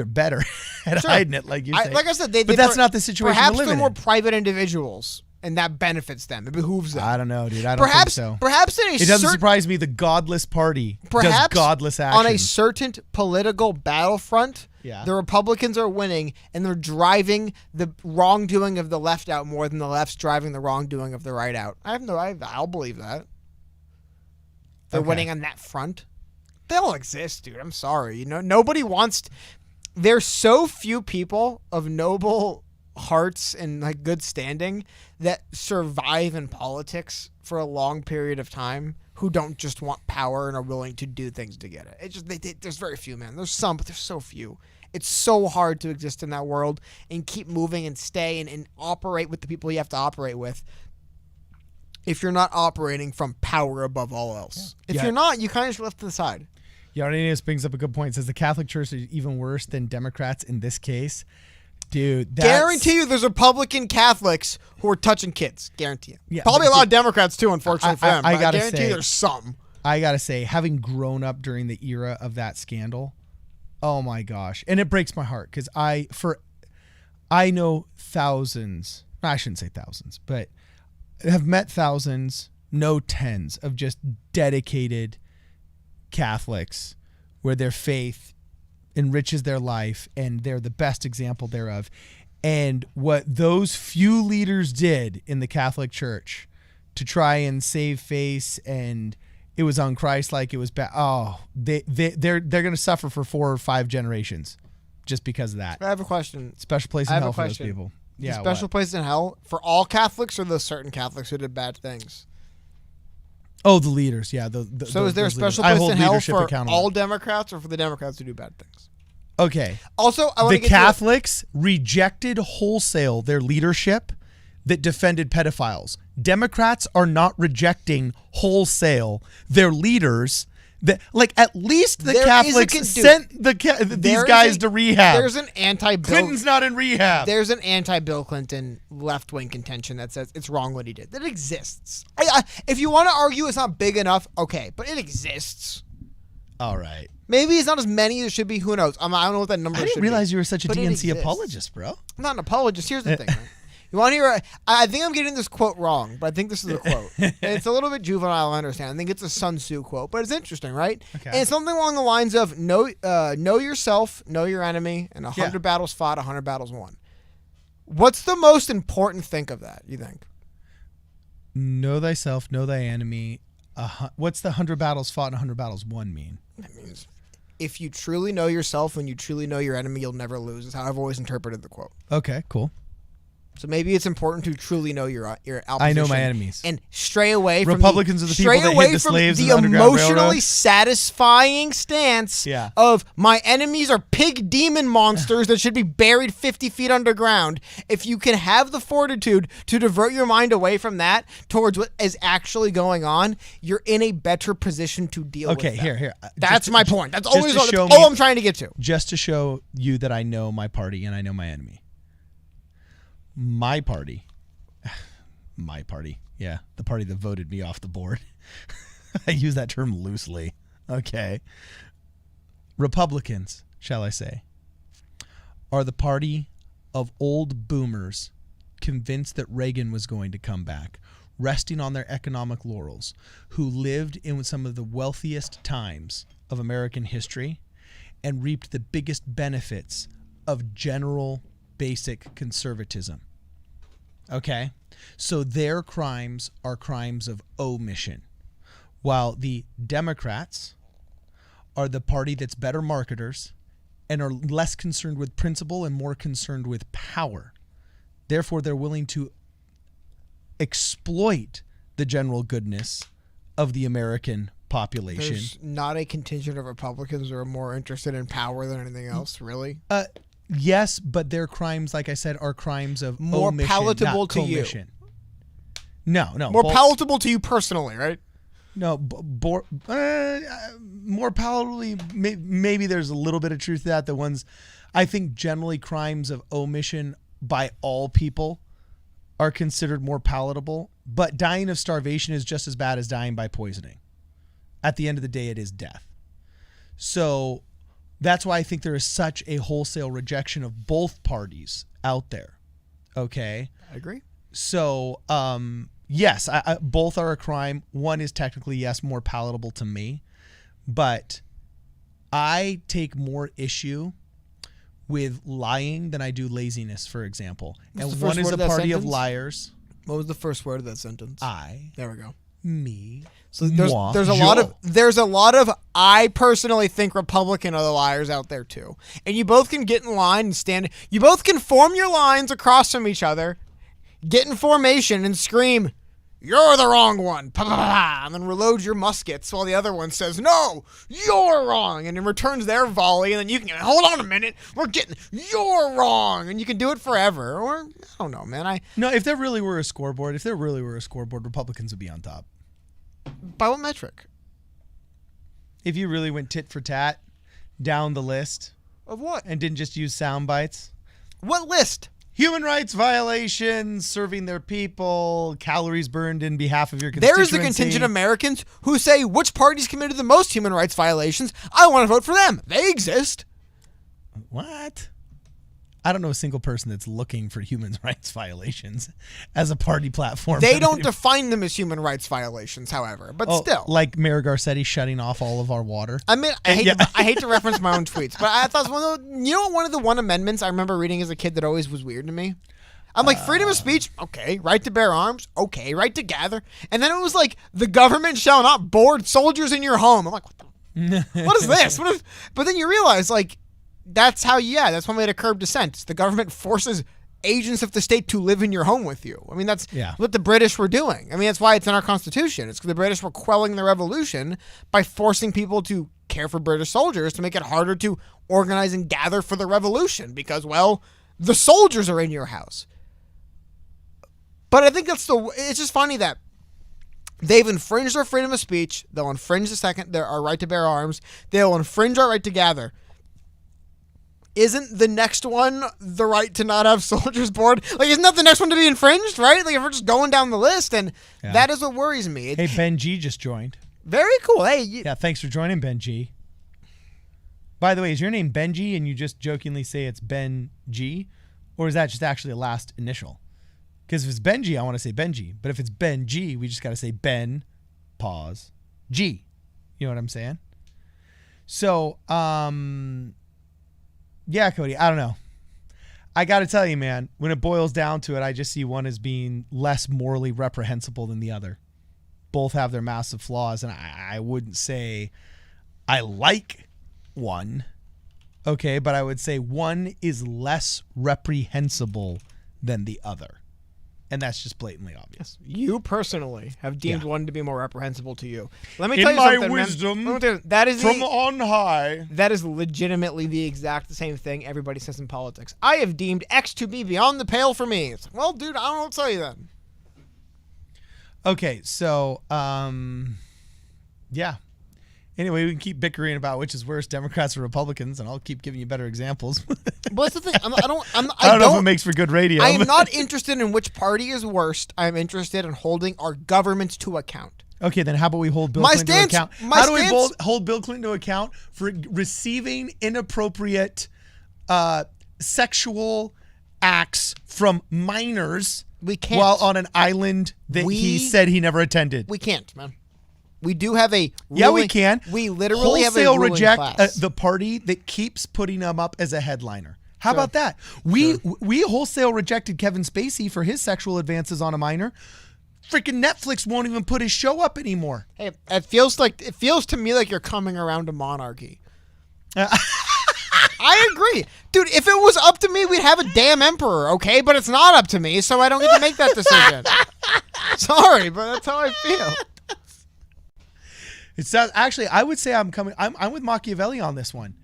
better at hiding it, like you say. Like I said, but that's not the situation. Perhaps they're they're more private individuals, and that benefits them. It behooves them. I don't know, dude. I don't think so. Perhaps it doesn't surprise me. The godless party does godless action on a certain political battlefront. Yeah. The Republicans are winning, and they're driving the wrongdoing of the left out more than the left's driving the wrongdoing of the right out. I'll believe that. They're winning on that front. They all exist, dude. I'm sorry. Nobody wants. There's so few people of noble hearts and like good standing that survive in politics for a long period of time who don't just want power and are willing to do things to get it. There's very few, man. There's some, but there's so few. It's so hard to exist in that world and keep moving and stay and operate with the people you have to operate with if you're not operating from power above all else. If you're not, you kind of just left to the side. Yeah, Arrhenius brings up a good point. It says the Catholic Church is even worse than Democrats in this case. Dude, guarantee you there's Republican Catholics who are touching kids. Guarantee you. Yeah, Probably a lot of Democrats too, unfortunately for them. I but gotta guarantee say, there's some. I gotta say, having grown up during the era of that scandal, oh my gosh. And it breaks my heart because I know thousands, I shouldn't say thousands, but have met thousands, know tens of just dedicated Catholics where their faith enriches their life and they're the best example thereof. And what those few leaders did in the Catholic Church to try and save face, and it was unchristlike, it was bad. Oh, they're going to suffer for 4 or 5 generations just because of that. I have a question. Special place in hell for those people. Yeah, special place in hell for all Catholics or the certain Catholics who did bad things? Oh, the leaders. Yeah. So is there a special place in hell for all Democrats or for the Democrats who do bad things? Okay. Also, I want to get Catholics rejected wholesale their leadership that defended pedophiles. Democrats are not rejecting wholesale their leaders. That, like, at least the Catholics sent these guys to rehab. There's an anti-Bill. Clinton's not in rehab. There's an anti-Bill Clinton left-wing contention that says it's wrong what he did. That exists. If you want to argue it's not big enough, okay, but it exists. All right. Maybe it's not as many as it should be. Who knows? I don't know what that number should be. I didn't realize you were such a DNC apologist, bro. I'm not an apologist. Here's the thing. Right? You want to hear? I think I'm getting this quote wrong, but I think this is a quote. And it's a little bit juvenile, I understand. I think it's a Sun Tzu quote, but it's interesting, right? Okay. And it's something along the lines of know yourself, know your enemy, and 100 battles fought, 100 battles won. What's the most important thing of that, you think? Know thyself, know thy enemy. What's the 100 battles fought and 100 battles won mean? That means if you truly know yourself and you truly know your enemy, you'll never lose, is how I've always interpreted the quote. Okay, cool. So maybe it's important to truly know your opposition. I know my enemies. And stray away from Republicans are the people that hid the slaves in the Underground emotionally Railroad. satisfying stance of my enemies are pig demon monsters that should be buried 50 feet underground. If you can have the fortitude to divert your mind away from that towards what is actually going on, you're in a better position to deal with that. Okay, here. That's my point. That's always all I'm trying to get to. Just to show you that I know my party and I know my enemy. My party, yeah, the party that voted me off the board. I use that term loosely. Okay. Republicans, shall I say, are the party of old boomers convinced that Reagan was going to come back, resting on their economic laurels, who lived in some of the wealthiest times of American history and reaped the biggest benefits of general basic conservatism. Okay? So their crimes are crimes of omission, while the Democrats are the party that's better marketers and are less concerned with principle and more concerned with power. Therefore, they're willing to exploit the general goodness of the American population. There's not a contingent of Republicans who are more interested in power than anything else, really? Yes, but their crimes, like I said, are crimes of more omission, palatable not to commission. No. More palatable to you personally, right? No, more palatable. Maybe there's a little bit of truth to that. The ones, I think, generally crimes of omission by all people are considered more palatable. But dying of starvation is just as bad as dying by poisoning. At the end of the day, it is death. So that's why I think there is such a wholesale rejection of both parties out there. Okay? I agree. So, yes, both are a crime. One is technically, yes, more palatable to me. But I take more issue with lying than I do laziness, for example. And one is a party of liars. What was the first word of that sentence? There we go. Me. So there's a lot of I personally think Republican are the liars out there too. And you both can get in line and stand. You both can form your lines across from each other, get in formation and scream, "You're the wrong one," and then reload your muskets while the other one says, "No, you're wrong," and it returns their volley, and then you can hold on a minute, "You're wrong," and you can do it forever. Or I don't know, man. No, if there really were a scoreboard, Republicans would be on top. By what metric? If you really went tit for tat down the list of what and didn't just use sound bites, What list? Human rights violations, serving their people, calories burned in behalf of your constituency. There is a contingent of Americans who say which parties committed the most human rights violations. I want to vote for them. They exist. What? I don't know a single person that's looking for human rights violations as a party platform. They don't define them as human rights violations, however, but still. Like Mayor Garcetti shutting off all of our water. I mean, I hate to reference my own tweets, but I thought one of the one amendments I remember reading as a kid that always was weird to me? I'm like, freedom of speech, okay. Right to bear arms, okay. Right to gather. And then it was like, the government shall not board soldiers in your home. I'm like, what is this? But then you realize, like, that's one way to curb dissent. The government forces agents of the state to live in your home with you. I mean, that's what the British were doing. I mean, that's why it's in our Constitution. It's because the British were quelling the revolution by forcing people to care for British soldiers to make it harder to organize and gather for the revolution because, well, the soldiers are in your house. But I think it's just funny that they've infringed our freedom of speech. They'll infringe our right to bear arms. They'll infringe our right to gather. Isn't the next one the right to not have soldiers board? Like, isn't that the next one to be infringed, right? Like, if we're just going down the list, and that is what worries me. Hey, Ben G just joined. Very cool. Hey. Thanks for joining, Ben G. By the way, is your name Benji and you just jokingly say it's Ben G? Or is that just actually a last initial? Because if it's Benji, I want to say Benji. But if it's Ben G, we just got to say Ben, pause, G. You know what I'm saying? So, yeah, Cody, I don't know. I got to tell you, man, when it boils down to it, I just see one as being less morally reprehensible than the other. Both have their massive flaws, and I wouldn't say I like one, okay, but I would say one is less reprehensible than the other. And that's just blatantly obvious. You personally have deemed one to be more reprehensible to you. Let me tell you something, in my wisdom, that is from on high. That is legitimately the exact same thing everybody says in politics. I have deemed X to be beyond the pale for me. It's like, well, dude, I don't know what to tell you then. Okay, so, yeah. Anyway, we can keep bickering about which is worse, Democrats or Republicans, and I'll keep giving you better examples. But that's the thing. I don't know if it makes for good radio. I am not interested in which party is worst. I am interested in holding our government to account. Okay, then how about we hold Bill Clinton to account? How do we hold Bill Clinton to account for receiving inappropriate sexual acts from minors while on an island that he said he never attended? We can't, man. We do have a ruling, yeah, we can. We literally wholesale have a reject class. The party that keeps putting him up as a headliner. How about that? We wholesale rejected Kevin Spacey for his sexual advances on a minor. Freaking Netflix won't even put his show up anymore. Hey, it feels to me like you're coming around to monarchy. I agree. Dude, if it was up to me, we'd have a damn emperor, okay? But it's not up to me, so I don't get to make that decision. Sorry, but that's how I feel. It's actually, I would say I'm with Machiavelli on this one,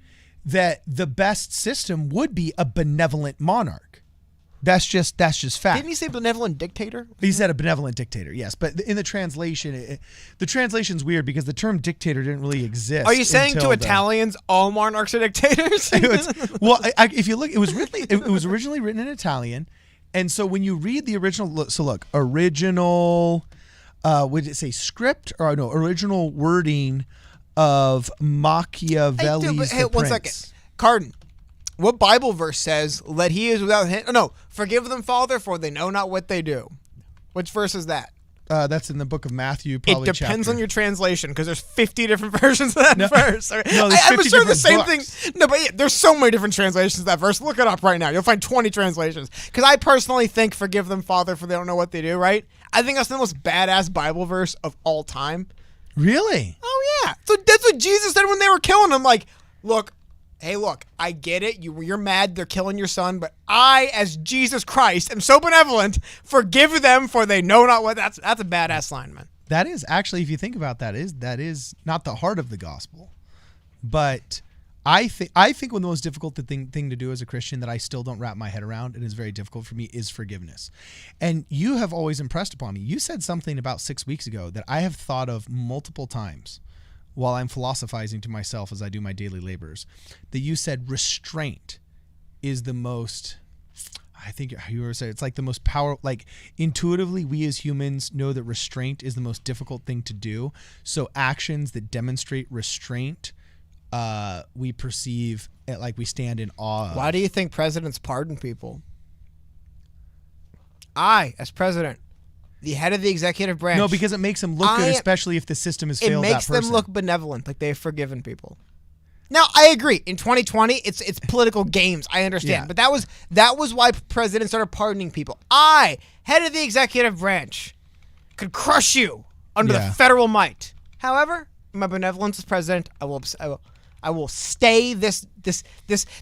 that the best system would be a benevolent monarch. That's just fact. Didn't he say benevolent dictator? He said a benevolent dictator, yes. But in the translation, the translation's weird because the term dictator didn't really exist. Are you saying to Italians all monarchs are dictators? If you look, it was originally written in Italian, and so when you read the original, original. Would it say script or no original wording of Machiavelli's The one Prince? second, Carden. What Bible verse says, "Let he is without him"? No, forgive them, Father, for they know not what they do. Which verse is that? That's in the book of Matthew. Probably it depends on your translation because there's 50 different versions of that verse. No, there's 50 I'm sure the same books. thing. No, but there's so many different translations of that verse. Look it up right now. You'll find 20 translations. Because I personally think, "Forgive them, Father, for they don't know what they do." Right? I think that's the most badass Bible verse of all time. Really? Oh yeah. So that's what Jesus said when they were killing him. Like, look, I get it. You're mad they're killing your son, but I, as Jesus Christ, am so benevolent. Forgive them, for they know not what. That's a badass line, man. That is actually, if you think about that is not the heart of the gospel, but I think one of the most difficult thing to do as a Christian that I still don't wrap my head around and is very difficult for me is forgiveness. And you have always impressed upon me. You said something about 6 weeks ago that I have thought of multiple times while I'm philosophizing to myself as I do my daily labors, that you said restraint is the most I think you were saying it's like the most power. Like intuitively, we as humans know that restraint is the most difficult thing to do. So actions that demonstrate restraint, we perceive like we stand in awe of. Why do you think presidents pardon people? I, as president, the head of the executive branch. No, because it makes them look good, especially if the system has failed that person. It makes them look benevolent, like they've forgiven people. Now, I agree. In 2020, it's political games. I understand. Yeah. But that was why presidents started pardoning people. I, head of the executive branch, could crush you under the federal might. However, my benevolence as president, I will stay this.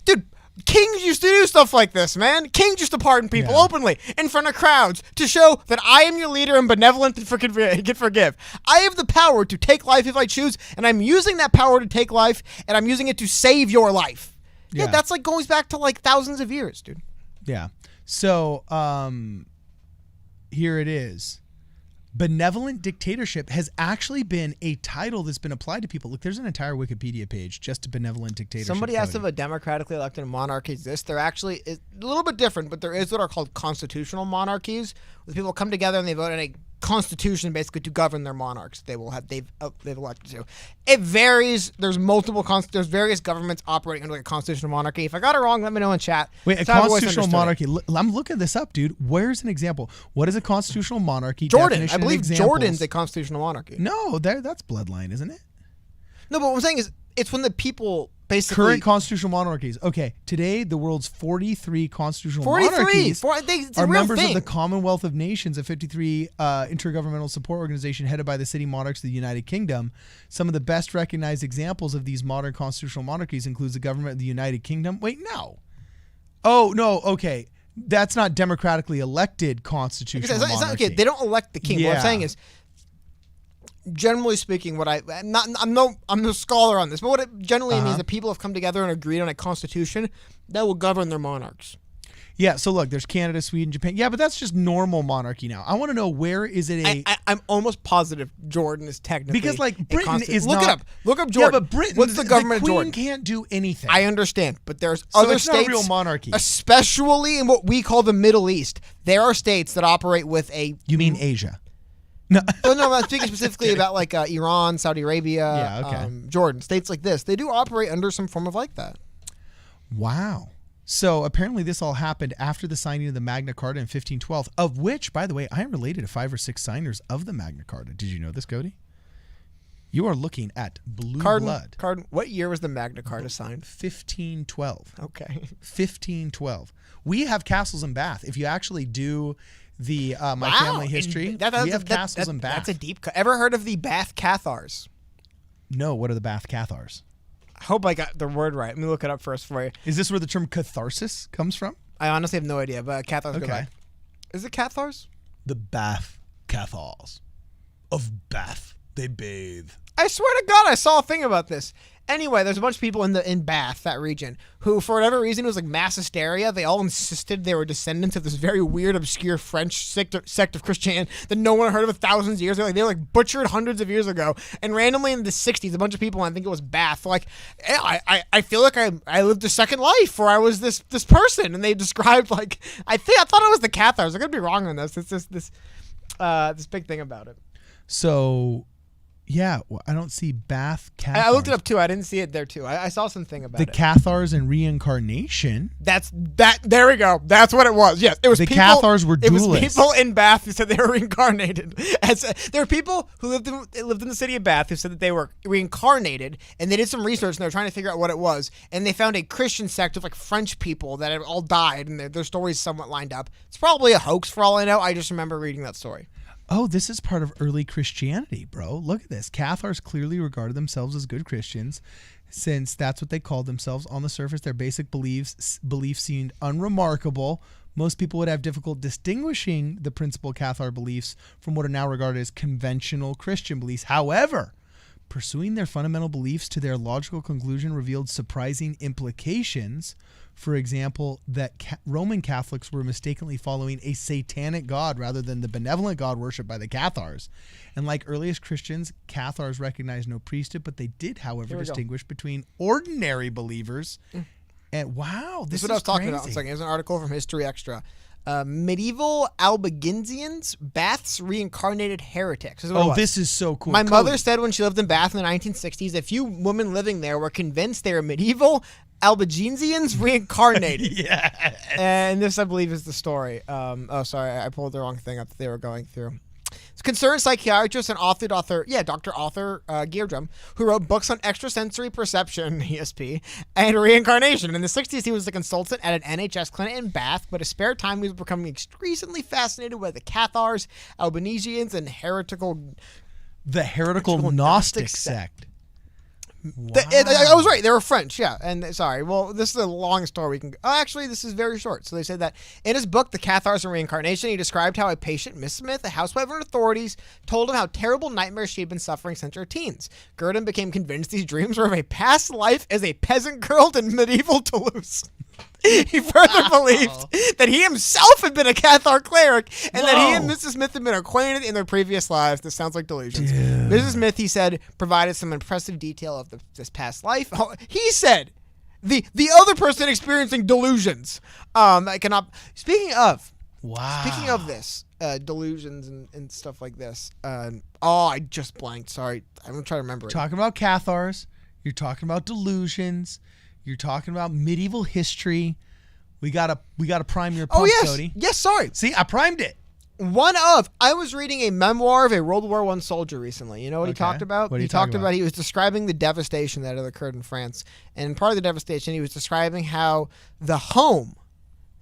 Dude, kings used to do stuff like this, man. Kings used to pardon people openly in front of crowds to show that I am your leader and benevolent and can forgive. I have the power to take life if I choose, and I'm using that power to take life, and I'm using it to save your life. Yeah, that's like goes back to like thousands of years, dude. Yeah. So, here it is. Benevolent dictatorship has actually been a title that's been applied to people. Look, there's an entire Wikipedia page just to benevolent dictatorship. Somebody asked if a democratically elected monarchy exists. There actually is a little bit different, but there is what are called constitutional monarchies, where people come together and they vote in a constitution basically to govern their monarchs they've elected to. It varies. There's there's various governments operating under like a constitutional monarchy. If I got it wrong, let me know in chat. Wait, a constitutional monarchy. I'm looking this up, dude. Where's an example? What is a constitutional monarchy? Jordan. I believe Jordan's a constitutional monarchy. No, that's bloodline, isn't it? No, but what I'm saying is it's when the people basically... Current constitutional monarchies. Okay, today the world's 43 constitutional monarchies are members of the Commonwealth of Nations, a 53 intergovernmental support organization headed by the city monarchs of the United Kingdom. Some of the best recognized examples of these modern constitutional monarchies includes the government of the United Kingdom. Wait, no. Oh, no, okay. That's not democratically elected constitutional monarchy. It's not, okay, they don't elect the king. What I'm saying is, generally speaking, I'm no scholar on this, but what it generally means that people have come together and agreed on a constitution that will govern their monarchs. Yeah, so look, there's Canada, Sweden, Japan. Yeah, but that's just normal monarchy now. I want to know, where is it I'm almost positive Jordan is technically because like Britain is look not. it up. Look up Jordan. Yeah, but Britain. What's the government the Queen of Jordan? Can't do anything. I understand, but there's other it's states, not a real monarchy, especially in what we call the Middle East. There are states that operate with a. You mean Asia? No, no, I'm speaking specifically about like Iran, Saudi Arabia, Jordan, states like this. They do operate under some form of like that. Wow. So apparently this all happened after the signing of the Magna Carta in 1512, of which, by the way, I am related to 5 or 6 signers of the Magna Carta. Did you know this, Cody? You are looking at blue blood. What year was the Magna Carta signed? 1512. Okay. 1512. We have castles in Bath. If you actually do the my family history, we have castles in Bath. That's a deep cut. Ever heard of the Bath Cathars? No, what are the Bath Cathars? I hope I got the word right. Let me look it up first for you. Is this where the term catharsis comes from? I honestly have no idea, but Cathars go back. Is it Cathars? The Bath Cathars of Bath. They bathe. I swear to God, I saw a thing about this. Anyway, there's a bunch of people in Bath, that region, who, for whatever reason, it was like mass hysteria. They all insisted they were descendants of this very weird, obscure French sect of Christianity that no one heard of thousands of years ago. Like, they were like butchered hundreds of years ago. And randomly in the 60s, a bunch of people, I think it was Bath, like, hey, I feel like I lived a second life, or I was this person. And they described, like, I thought it was the Cathars. I could be wrong on this. It's just this big thing about it. So... yeah, well, I don't see Bath Cathars. I looked it up too. I didn't see it there too. I saw something about it. The Cathars and reincarnation. There we go. That's what it was. Yes, it was. The Cathars were duelists. It was people in Bath who said they were reincarnated. There were people who lived in the city of Bath who said that they were reincarnated, and they did some research and they were trying to figure out what it was, and they found a Christian sect of like French people that had all died, and their stories somewhat lined up. It's probably a hoax for all I know. I just remember reading that story. Oh, this is part of early Christianity, bro. Look at this. Cathars clearly regarded themselves as good Christians, since that's what they called themselves. On the surface, their basic beliefs seemed unremarkable. Most people would have difficulty distinguishing the principal Cathar beliefs from what are now regarded as conventional Christian beliefs. However, pursuing their fundamental beliefs to their logical conclusion revealed surprising implications. For example, that Roman Catholics were mistakenly following a satanic god rather than the benevolent god worshipped by the Cathars. And like earliest Christians, Cathars recognized no priesthood, but they did, however, distinguish between ordinary believers And wow, This is what I was talking about. One second. Here's an article from History Extra. Medieval Albigensians, Bath's reincarnated heretics. This is so cool. My mother said when she lived in Bath in the 1960s, a few women living there were convinced they were medieval Albigensians reincarnated. Yeah. And this, I believe, is the story. Sorry, I pulled the wrong thing up that they were going through. It's concerned psychiatrist and Dr. Arthur Geardrum, who wrote books on extrasensory perception, ESP, and reincarnation. In the 60s, he was a consultant at an NHS clinic in Bath, but his spare time he was becoming increasingly fascinated with the Cathars, Albigensians, and the heretical Gnostic sect. Wow. I was right. They were French, yeah. And sorry, well, this is a long story. Actually, this is very short. So they said that in his book, The Cathars and Reincarnation, he described how a patient, Miss Smith, a housewife and authorities, told him how terrible nightmares she had been suffering since her teens. Gurdon became convinced these dreams were of a past life as a peasant girl in medieval Toulouse. He further believed that he himself had been a Cathar cleric and that he and Mrs. Smith had been acquainted in their previous lives. This sounds like delusions. Dude. Mrs. Smith, he said, provided some impressive detail of this past life. He said, the other person experiencing delusions. Speaking of this, delusions and stuff like this. I just blanked. Sorry, I'm gonna try to remember. Talking about Cathars, you're talking about delusions. You're talking about medieval history. We gotta prime your pump, Cody. Yes, sorry. See, I primed it. I was reading a memoir of a World War I soldier recently. You know what he talked about? He was describing the devastation that had occurred in France. And part of the devastation, he was describing how the home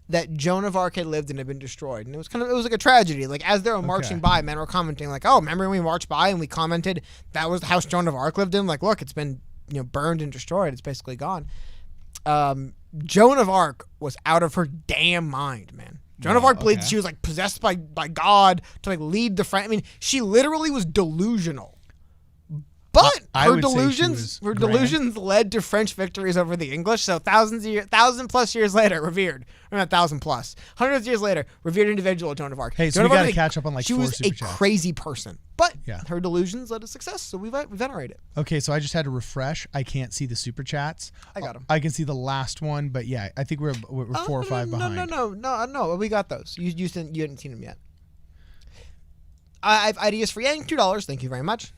that Joan of Arc had lived in had been destroyed. And it was like a tragedy. Like as they were marching by, men were commenting like, "Oh, remember when we marched by and we commented that was the house Joan of Arc lived in? Like, look, it's been burned and destroyed. It's basically gone." Joan of Arc was out of her damn mind, man. Joan of Arc believed she was like possessed by God to like lead the French. I mean, she literally was delusional. But her delusions led to French victories over the English. So thousand plus years later, revered. Or not 1,000 plus. Hundreds of years later, revered individual Joan of Arc. Hey, so we got to catch up on she 4 was super a chats. Crazy person. But her delusions led to success, so we venerate it. Okay, so I just had to refresh. I can't see the super chats. I got them. I can see the last one, but yeah, I think we're 4 or 5 behind. No. We got those. You hadn't seen them yet. I have ideas for Yang. $2. Thank you very much.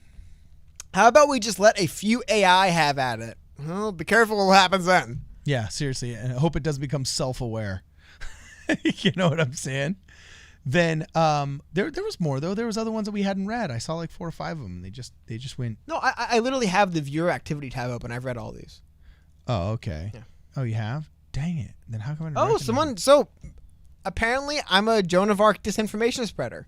How about we just let a few AI have at it? Well, be careful what happens then. Yeah, seriously. And I hope it doesn't become self-aware. You know what I'm saying? Then there was more, though. There was other ones that we hadn't read. I saw like 4 or 5 of them. They just went. No, I literally have the viewer activity tab open. I've read all these. Oh, okay. Yeah. Oh, you have? Dang it. Then how come I didn't recognize it? So apparently I'm a Joan of Arc disinformation spreader.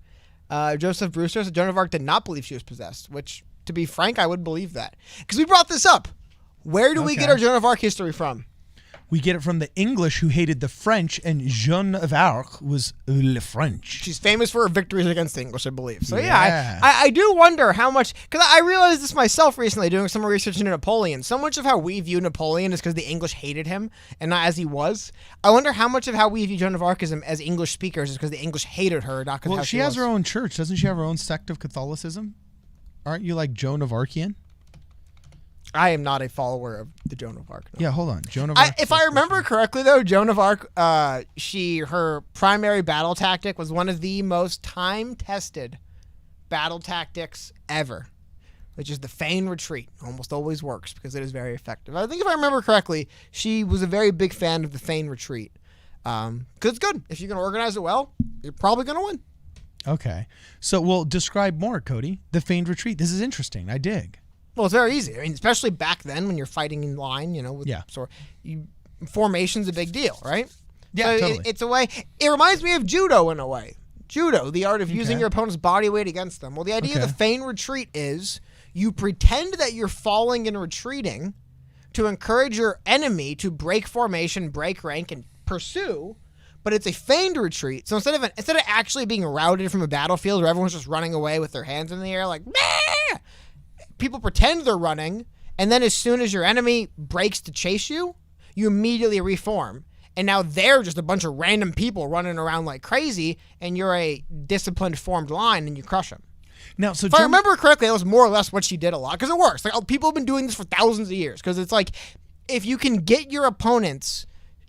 Joseph Brewster said Joan of Arc did not believe she was possessed, which, to be frank, I would believe that. Because we brought this up. Where do we get our Joan of Arc history from? We get it from the English who hated the French, and Joan of Arc was le French. She's famous for her victories against the English, I believe. So yeah, I do wonder how much, because I realized this myself recently doing some research into Napoleon. So much of how we view Napoleon is because the English hated him and not as he was. I wonder how much of how we view Joan of Arc as English speakers is because the English hated her, not because she has her own church. Doesn't she have her own sect of Catholicism? Aren't you like Joan of Arcian? I am not a follower of the Joan of Arc. No. Yeah, hold on. Joan of Arc. If I remember correctly, though, Joan of Arc, her primary battle tactic was one of the most time-tested battle tactics ever, which is the feign retreat. Almost always works because it is very effective. I think if I remember correctly, she was a very big fan of the feign retreat. Because it's good. If you can organize it well, you're probably going to win. Okay. So, well, describe more, Cody. The feigned retreat. This is interesting. I dig. Well, it's very easy. I mean, especially back then when you're fighting in line, formation's a big deal, right? Yeah, so totally. It's a way. It reminds me of judo in a way. Judo, the art of using your opponent's body weight against them. Well, the idea of the feign retreat is you pretend that you're falling and retreating to encourage your enemy to break formation, break rank, and pursue. But it's a feigned retreat. So instead of actually being routed from a battlefield where everyone's just running away with their hands in the air like, Meh! People pretend they're running, and then as soon as your enemy breaks to chase you, you immediately reform. And now they're just a bunch of random people running around like crazy, and you're a disciplined, formed line, and you crush them. Now, so if I remember correctly, that was more or less what she did a lot, because it works. Like people have been doing this for thousands of years, because it's like if you can get your opponents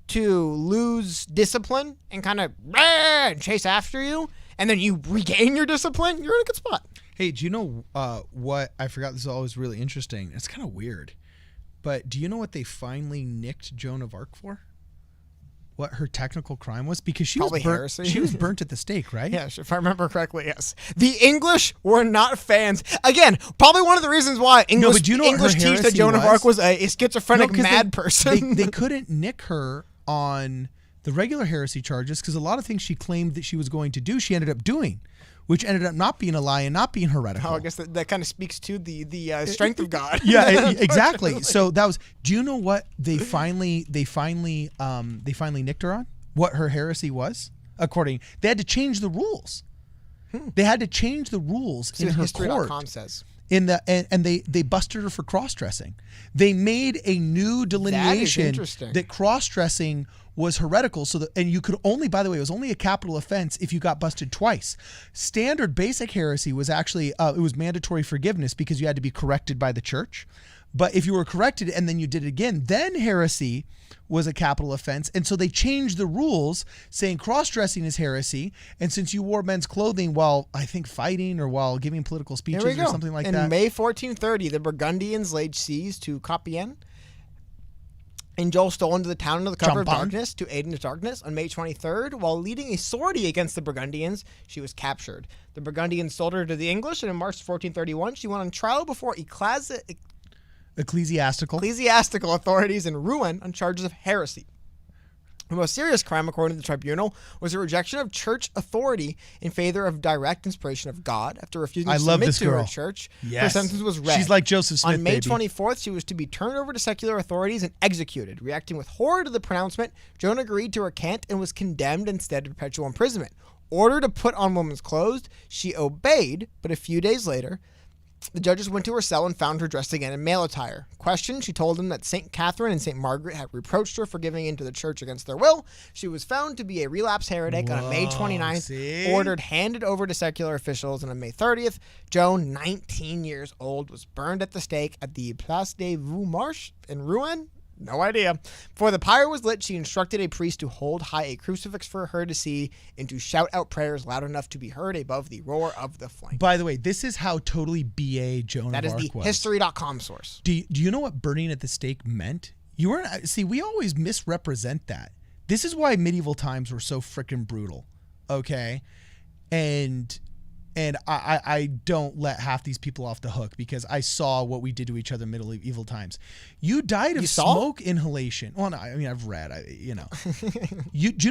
to lose discipline and kind of chase after you, and then you regain your discipline, you're in a good spot. Hey, do you know what? I forgot, this is always really interesting. It's kind of weird. But do you know what they finally nicked Joan of Arc for? What her technical crime was? Because she Probably was burnt, heresy. she was burnt at the stake, right? Yes, if I remember correctly, yes. The English were not fans. Again, probably one of the reasons why English, but do you know what her English teach that heresy Joan of was? Arc was a schizophrenic 'cause mad person. They couldn't nick her on the regular heresy charges because a lot of things she claimed that she was going to do, she ended up doing, which ended up not being a lie and not being heretical. I guess that kind of speaks to the strength of God. Yeah, exactly. So that was. Do you know what they finally nicked her on? What her heresy was? They had to change the rules. They had to change the rules in her court. History.com says. And they busted her for cross-dressing. They made a new delineation that cross-dressing was heretical. And you could only, by the way, it was only a capital offense if you got busted twice. Standard basic heresy was actually it was mandatory forgiveness because you had to be corrected by the church. But if you were corrected and then you did it again, then heresy was a capital offense. And so they changed the rules saying cross-dressing is heresy. And since you wore men's clothing while, I think, fighting or while giving political speeches or something like that. In May 1430, the Burgundians laid siege to Compiègne, and Joel stole into the town under the cover of darkness to aid in the darkness. On May 23rd, while leading a sortie against the Burgundians, she was captured. The Burgundians sold her to the English, and in March 1431, she went on trial before ecclesiastical authorities in Rouen on charges of heresy. The most serious crime, according to the tribunal, was a rejection of church authority in favor of direct inspiration of God. After refusing to submit to her church, her sentence was read. She's like Joseph Smith, on May 24th, she was to be turned over to secular authorities and executed. Reacting with horror to the pronouncement, Joan agreed to recant and was condemned instead to perpetual imprisonment. Ordered to put on women's clothes, she obeyed, but a few days later, the judges went to her cell and found her dressed again in male attire. Questioned, she told them that St. Catherine and St. Margaret had reproached her for giving in to the church against their will. She was found to be a relapsed heretic. On May 29th, ordered handed over to secular officials. And on May 30th, Joan, 19 years old, was burned at the stake at the Place des Vieux Marches in Rouen. No idea. Before the pyre was lit, she instructed a priest to hold high a crucifix for her to see and to shout out prayers loud enough to be heard above the roar of the flame. By the way, this is how totally BA Joan of Arc was. That is the history.com source. Do you know what burning at the stake meant? You weren't. See, we always misrepresent that. This is why medieval times were so freaking brutal. Okay, and I don't let half these people off the hook because I saw what we did to each other in medieval times. You died of smoke inhalation. Well, no, I mean, I've read, do you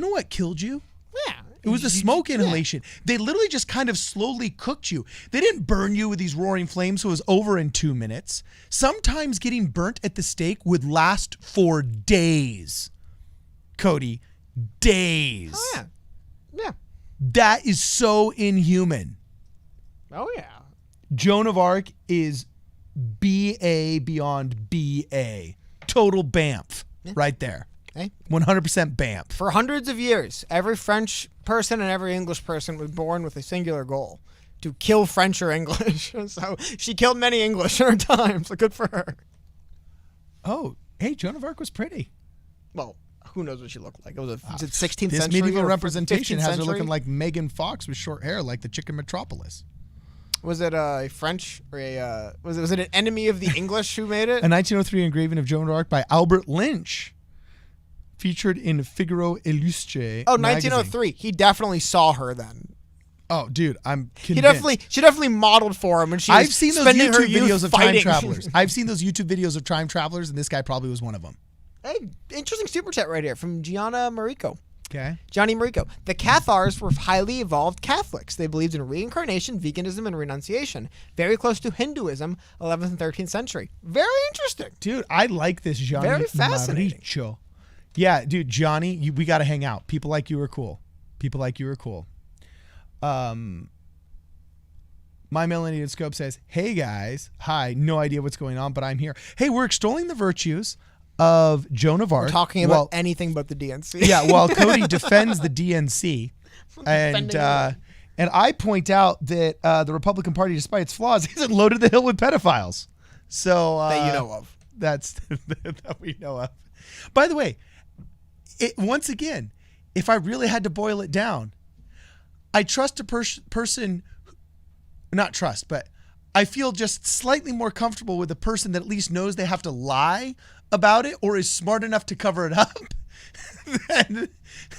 know what killed you? Yeah. It was the smoke inhalation. They literally just kind of slowly cooked you. They didn't burn you with these roaring flames, so it was over in 2 minutes. Sometimes getting burnt at the stake would last for days. Cody, days. Oh, yeah. Yeah. That is so inhuman. Oh, yeah. Joan of Arc is BA beyond BA. Total BAMF right there. Hey. 100% BAMF. For hundreds of years, every French person and every English person was born with a singular goal, to kill French or English. So she killed many English in her time, so good for her. Oh, hey, Joan of Arc was pretty. Well, who knows what she looked like? It was a 16th century. This medieval representation has her century? looking like Megan Fox with short hair, like the chicken Metropolis. Was it a French or was it an enemy of the English who made it? A 1903 engraving of Joan of Arc by Albert Lynch, featured in Figaro Illustre. Oh, 1903. Magazine. He definitely saw her then. Oh, dude, I'm convinced. She definitely modeled for him when she was I've seen those YouTube videos of time travelers. I've seen those YouTube videos of time travelers, and this guy probably was one of them. Hey, interesting super chat right here from Gianna Marico. Okay. Johnny Marico. The Cathars were highly evolved Catholics. They believed in reincarnation, veganism, and renunciation. Very close to Hinduism, 11th and 13th century. Very interesting. Dude, I like this Johnny Very fascinating. Marico. Yeah, dude, Johnny, we got to hang out. People like you are cool. My Melanated Scope says, hey guys, hi, no idea what's going on, but I'm here. Hey, we're extolling the virtues of Joan of Arc. We're talking about anything but the DNC. Yeah, while Cody defends the DNC. And I point out that the Republican Party, despite its flaws, isn't loaded the hill with pedophiles. So that you know of. That's that we know of. By the way, once again, if I really had to boil it down, I trust a person, not trust, but I feel just slightly more comfortable with a person that at least knows they have to lie about it or is smart enough to cover it up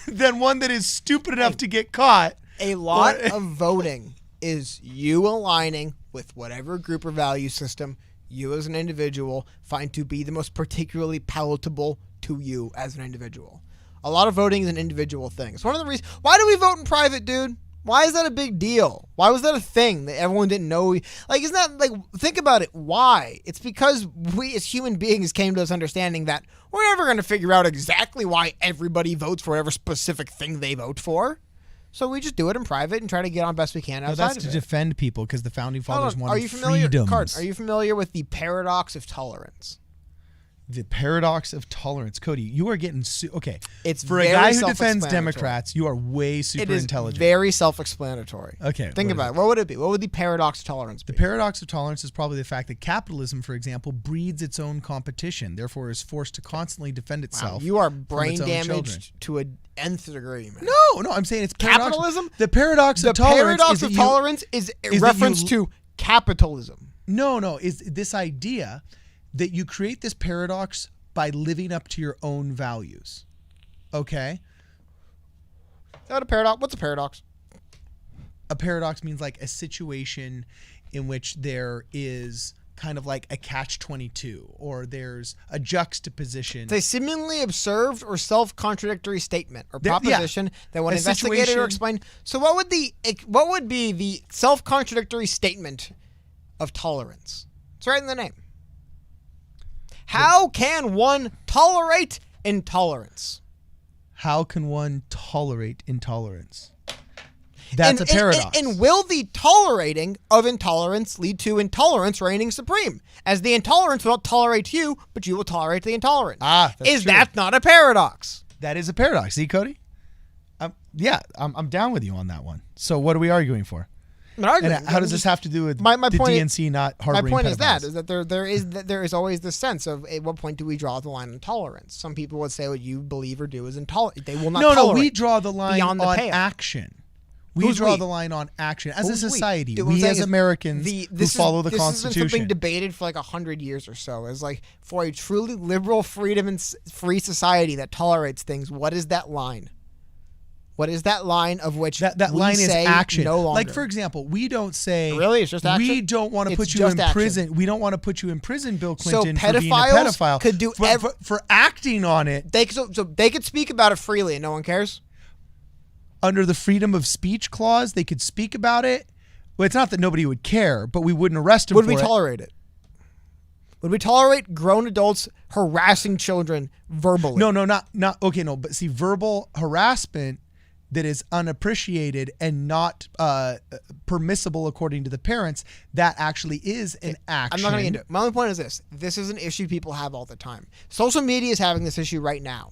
than one that is stupid enough to get caught. A lot of voting is you aligning with whatever group or value system you as an individual find to be the most particularly palatable to you as an individual. A lot of voting is an individual thing. It's one of the reasons. Why do we vote in private, dude? Why is that a big deal? Why was that a thing that everyone didn't know? Like, isn't that, like, think about it. Why? It's because we as human beings came to this understanding that we're never going to figure out exactly why everybody votes for whatever specific thing they vote for. So we just do it in private and try to get on best we can outside that's of to it. defend people because the founding fathers wanted freedoms. freedoms. Are you familiar with the paradox of tolerance? The paradox of tolerance. Cody, you are getting okay. It's for a guy who defends Democrats, you are way super intelligent. Very self-explanatory. Okay. Think about it. What would it be? What would the paradox of tolerance be? The paradox of tolerance is probably the fact that capitalism, for example, breeds its own competition, therefore is forced to constantly defend itself. Wow, you are brain damaged to an nth degree, man. No, I'm saying it's capitalism. The paradox of tolerance is a reference to capitalism. No, is this idea that you create this paradox by living up to your own values. Okay? Is that a paradox? What's a paradox? A paradox means like a situation in which there is kind of like a catch-22 or there's a juxtaposition. It's a seemingly observed or self-contradictory statement or proposition that when investigated or explained. So what would be the self-contradictory statement of tolerance? It's right in the name. How can one tolerate intolerance? How can one tolerate intolerance? That's a paradox. And will the tolerating of intolerance lead to intolerance reigning supreme? As the intolerance will not tolerate you, but you will tolerate the intolerant. Is that not a paradox? That is a paradox. See, Cody? I'm down with you on that one. So what are we arguing for? And how does this have to do with the DNC not harboring pedophiles? My point is that there is always this sense of at what point do we draw the line on tolerance? Some people would say what you believe or do is intolerant. They will not tolerate. No, we draw the line on action. We draw the line on action. As a society, we as Americans who follow the Constitution. This has been debated for like 100 years or so. It's like for a truly liberal, freedom and free society that tolerates things, what is that line? What is that line of which that line is action? No longer. Like, for example, we don't say really. It's just action. We don't want to put you in prison. We don't want to put you in prison, Bill Clinton, so for being a pedophile. Could do for acting on it. So they could speak about it freely, and no one cares. Under the freedom of speech clause, they could speak about it. Well, it's not that nobody would care, but we wouldn't arrest them. Would we tolerate it? Would we tolerate grown adults harassing children verbally? No, not okay. No, but see, verbal harassment that is unappreciated and not permissible according to the parents, that actually is an action. I'm not going to get into it. My only point is this. This is an issue people have all the time. Social media is having this issue right now.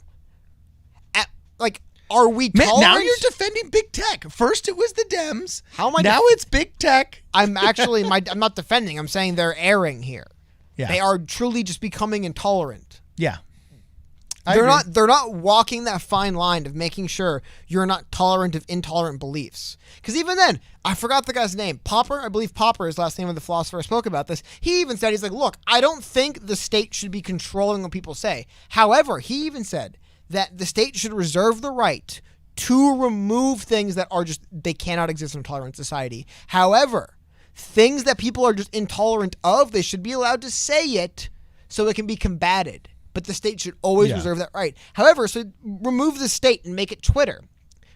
Are we tolerant? Now you're defending big tech. First it was the Dems. How am I now it's big tech. I'm actually, I'm not defending. I'm saying they're erring here. Yeah. They are truly just becoming intolerant. Yeah. They're not walking that fine line of making sure you're not tolerant of intolerant beliefs. Because even then, I forgot the guy's name. Popper, I believe Popper is the last name of the philosopher who spoke about this. He even said, he's like, look, I don't think the state should be controlling what people say. However, he even said that the state should reserve the right to remove things that are just, they cannot exist in a tolerant society. However, things that people are just intolerant of, they should be allowed to say it so it can be combated. But the state should always reserve that right. However, so remove the state and make it Twitter.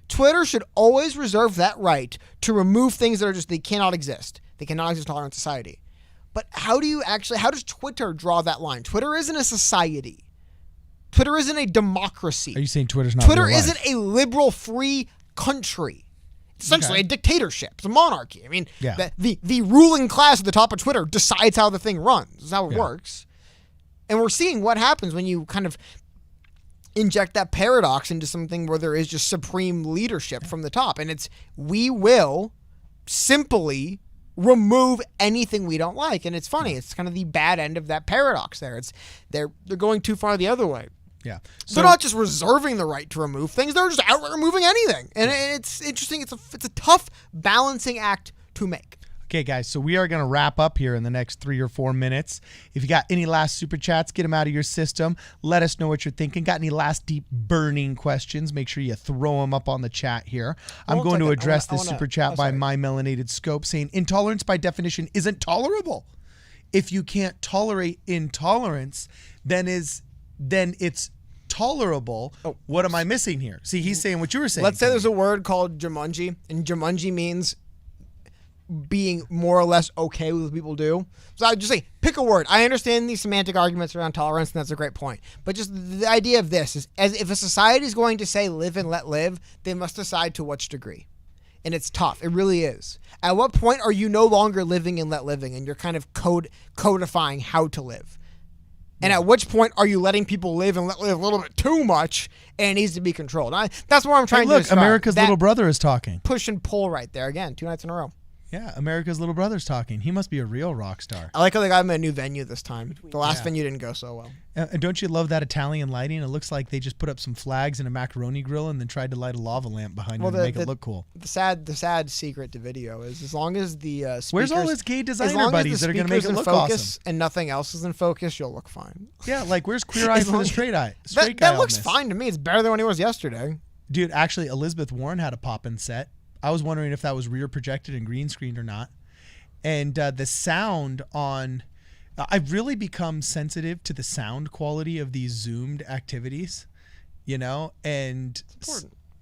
Twitter should always reserve that right to remove things that are just, they cannot exist. They cannot exist in a tolerant society. But how does Twitter draw that line? Twitter isn't a society. Twitter isn't a democracy. Are you saying Twitter's not Twitter real life? isn't a liberal, free country. It's essentially a dictatorship. It's a monarchy. I mean, the ruling class at the top of Twitter decides how the thing runs. That's how it works. And we're seeing what happens when you kind of inject that paradox into something where there is just supreme leadership from the top. And it's, we will simply remove anything we don't like. And it's funny. It's kind of the bad end of that paradox there. They're going too far the other way. Yeah. So they're not just reserving the right to remove things; they're just outright removing anything. And it's interesting. It's a tough balancing act to make. Okay, guys, so we are going to wrap up here in the next 3 or 4 minutes. If you got any last super chats, get them out of your system. Let us know what you're thinking. Got any last deep burning questions? Make sure you throw them up on the chat here. I'm going to address this super chat by My Melanated Scope saying intolerance by definition isn't tolerable. If you can't tolerate intolerance, then it's tolerable. Oh. What am I missing here? See, he's saying what you were saying. Let's say there's a word called Jumanji, and Jumanji means being more or less okay with what people do. So I would just say, pick a word. I understand these semantic arguments around tolerance, and that's a great point. But just the idea of this is, as if a society is going to say live and let live, they must decide to which degree. And it's tough. It really is. At what point are you no longer living and let living, and you're kind of codifying how to live? And at which point are you letting people live and let live a little bit too much, and it needs to be controlled? That's what I'm trying to describe. America's little brother is talking. Push and pull right there. Again, 2 nights in a row. Yeah, America's little brother's talking. He must be a real rock star. I like how they got him a new venue this time. The last venue didn't go so well. And don't you love that Italian lighting? It looks like they just put up some flags and a macaroni grill and then tried to light a lava lamp behind it to make it look cool. The sad secret to video is as long as the speakers... Where's all his gay designer buddies that are going to make it look awesome? And nothing else is in focus, you'll look fine. Yeah, like where's Queer Eye for the Straight Guy? That looks fine to me. It's better than when he was yesterday. Dude, actually, Elizabeth Warren had a pop-in set. I was wondering if that was rear projected and green screened or not. And the sound on... I've really become sensitive to the sound quality of these Zoomed activities, you know? And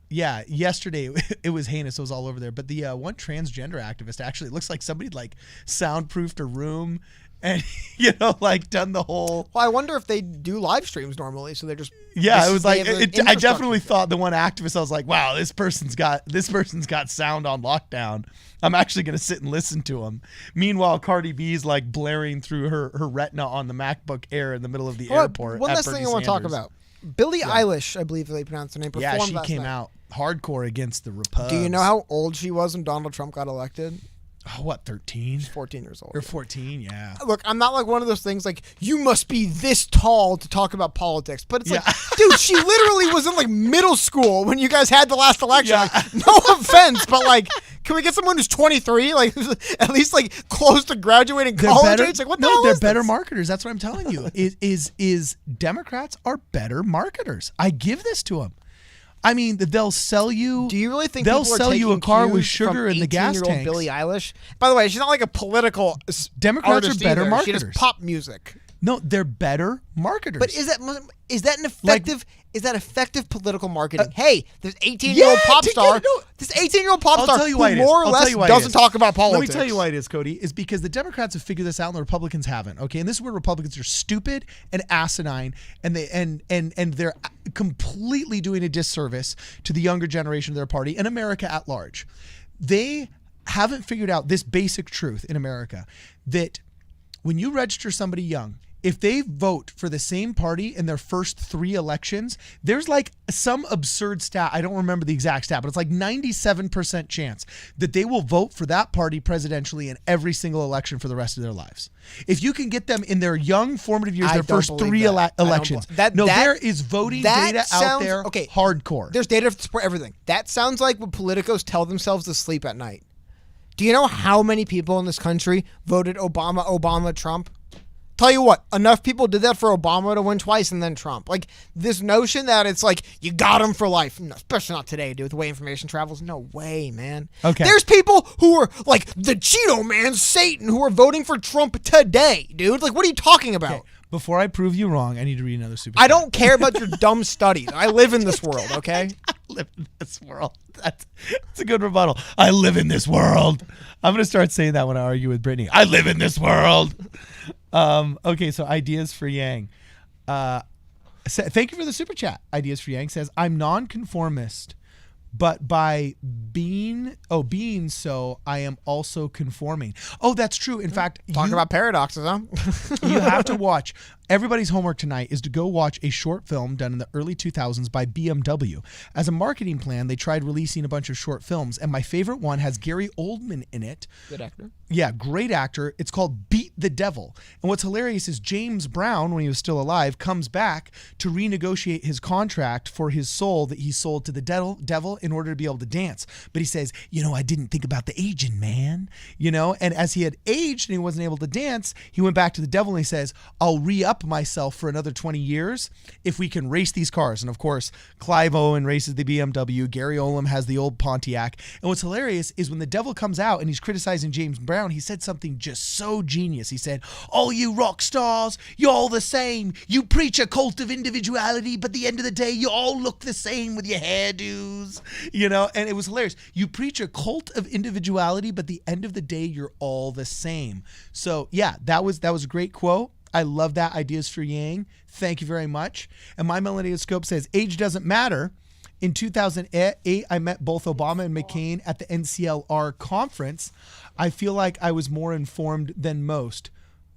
yeah, yesterday it was heinous. It was all over there. But the one transgender activist actually looks like somebody like soundproofed a room and, you know, like done the whole... Well, I wonder if they do live streams normally, so they're just... Yeah, it was like... I definitely thought the one activist, I was like, wow, this person's got sound on lockdown. I'm actually going to sit and listen to him. Meanwhile, Cardi B's like blaring through her retina on the MacBook Air in the middle of the airport. One last thing I want to talk about. Billie Eilish, I believe they pronounced her name, performed last night. Yeah, she came out hardcore against the Repubs. Do you know how old she was when Donald Trump got elected? Oh, what, 13? She's 14 years old. Or 14, yeah. Look, I'm not like one of those things like, you must be this tall to talk about politics. But it's like, dude, she literally was in like middle school when you guys had the last election. Yeah. Like, no offense, but like, can we get someone who's 23? Like, at least like close to graduating college age? Like, what the hell they're is better this? Marketers. That's what I'm telling you. is Democrats are better marketers. I give this to them. I mean, they'll sell you. Do you really think they'll sell you a car with sugar in the gas tank? Billie Eilish. By the way, she's not like a political. Democrats are better marketers. She does pop music. No, they're better marketers. But is that an effective? Is that effective political marketing? Hey, this 18-year-old pop star. This 18-year-old pop star who more or less doesn't talk about politics. Let me tell you why it is, Cody. Is because the Democrats have figured this out and the Republicans haven't. Okay, and this is where Republicans are stupid and asinine, and they're completely doing a disservice to the younger generation of their party and America at large. They haven't figured out this basic truth in America that when you register somebody young, if they vote for the same party in their first 3 elections, there's like some absurd stat. I don't remember the exact stat, but it's like 97% chance that they will vote for that party presidentially in every single election for the rest of their lives. If you can get them in their young formative years, their first 3 elections. There is voting data out there hardcore. There's data for everything. That sounds like what politicos tell themselves to sleep at night. Do you know how many people in this country voted Obama, Trump? Tell you what, enough people did that for Obama to win twice and then Trump. Like, this notion that it's like, you got him for life. No, especially not today, dude, the way information travels. No way, man. Okay. There's people who are like the Cheeto Man, Satan, who are voting for Trump today, dude. Like, what are you talking about? Okay. Before I prove you wrong, I need to read another super. I don't care about your dumb studies. I live in this world, okay? I live in this world. That's a good rebuttal. I live in this world. I'm going to start saying that when I argue with Brittany. I live in this world. Okay, so Ideas for Yang. Thank you for the super chat. Ideas for Yang says, I'm nonconformist, but by being so, I am also conforming. Oh, that's true. In fact, talk about paradoxes, huh? You have to watch. Everybody's homework tonight is to go watch a short film done in the early 2000s by BMW. As a marketing plan, they tried releasing a bunch of short films, and my favorite one has Gary Oldman in it. Good actor. Yeah, great actor. It's called Beat the Devil. And what's hilarious is James Brown, when he was still alive, comes back to renegotiate his contract for his soul that he sold to the devil in order to be able to dance. But he says, I didn't think about the aging, man. And as he had aged and he wasn't able to dance, he went back to the devil and he says, I'll re-up myself for another 20 years if we can race these cars. And of course, Clive Owen races the BMW. Gary Oldman has the old Pontiac. And what's hilarious is when the devil comes out and he's criticizing James Brown, he said something just so genius. He said, all you rock stars, you're all the same. You preach a cult of individuality, but at the end of the day, you all look the same with your hairdos. And it was hilarious. You preach a cult of individuality, but at the end of the day, you're all the same. So yeah, that was a great quote. I love that. Ideas for Yang. Thank you very much. And my Millennioscope says, age doesn't matter. In 2008, I met both Obama and McCain at the NCLR conference. I feel like I was more informed than most.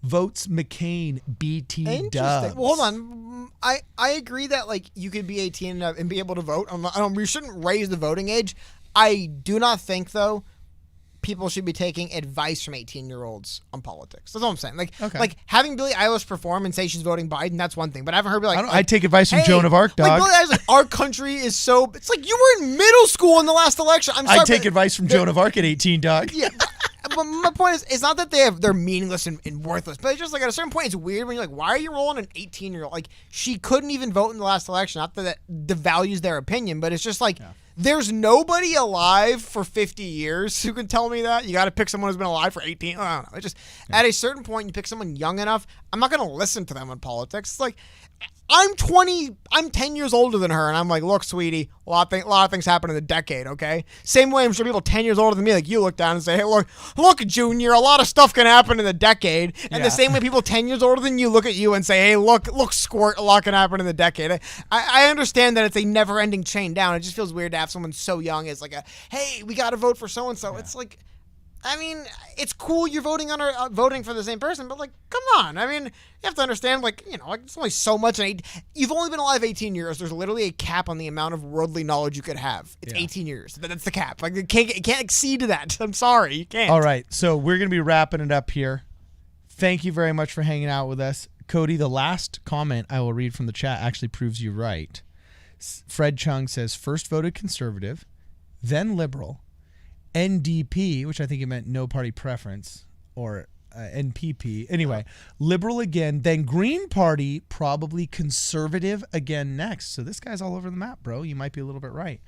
Votes McCain, BT dubs. Well, hold on. I agree that you could be 18 and be able to vote. We shouldn't raise the voting age. I do not think, though, people should be taking advice from 18-year-olds on politics. That's all I'm saying. Like having Billie Eilish perform and say she's voting Biden, that's one thing. But I haven't heard I take advice from Joan of Arc, dog. Billie Eilish, our country is so... It's like you were in middle school in the last election. I'm sorry, I take advice from Joan of Arc at 18, dog. Yeah. But my point is, it's not that they're meaningless and worthless, but it's just at a certain point, it's weird when you're why are you rolling an 18-year-old? She couldn't even vote in the last election. Not that devalues their opinion, but it's just there's nobody alive for 50 years who can tell me that. You got to pick someone who's been alive for 18. I don't know. It's just at a certain point, you pick someone young enough. I'm not going to listen to them on politics. It's I'm 20, I'm 10 years older than her, and I'm look, sweetie, a lot of things happen in a decade, okay? Same way I'm sure people 10 years older than me, you look down and say, hey, look, Junior, a lot of stuff can happen in a decade. And the same way people 10 years older than you look at you and say, hey, look, Squirt, a lot can happen in a decade. I understand that it's a never-ending chain down. It just feels weird to have someone so young as hey, we got to vote for so-and-so. Yeah. It's it's cool you're voting for the same person, but come on. You have to understand, it's only so much. You've only been alive 18 years. There's literally a cap on the amount of worldly knowledge you could have. It's 18 years. That's the cap. You can't exceed that. I'm sorry, you can't. All right, so we're gonna be wrapping it up here. Thank you very much for hanging out with us, Cody. The last comment I will read from the chat actually proves you right. Fred Chung says, first voted conservative, then liberal. NDP, which I think it meant no party preference, or NPP. Anyway, liberal again, then Green Party, probably conservative again next. So this guy's all over the map, bro. You might be a little bit right.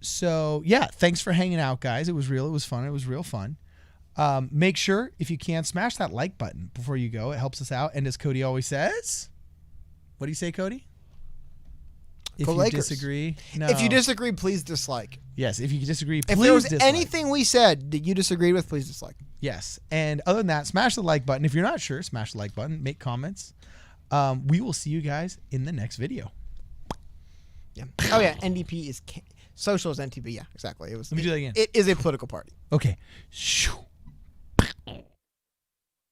So yeah, thanks for hanging out, guys. It was real. It was fun. It was real fun. Make sure, if you can, smash that like button before you go. It helps us out. And as Cody always says, what do you say, Cody? If you disagree, no. If you disagree, please dislike. Yes, if you disagree, please dislike. If there was dislike. anything we said that you disagreed with, please dislike. Yes, and other than that, smash the like button. If you're not sure, smash the like button. Make comments. We will see you guys in the next video. Yeah. Oh yeah, NDP is social as NTP. Yeah, exactly. Let me do that again. It is a political party. Okay. Shoo.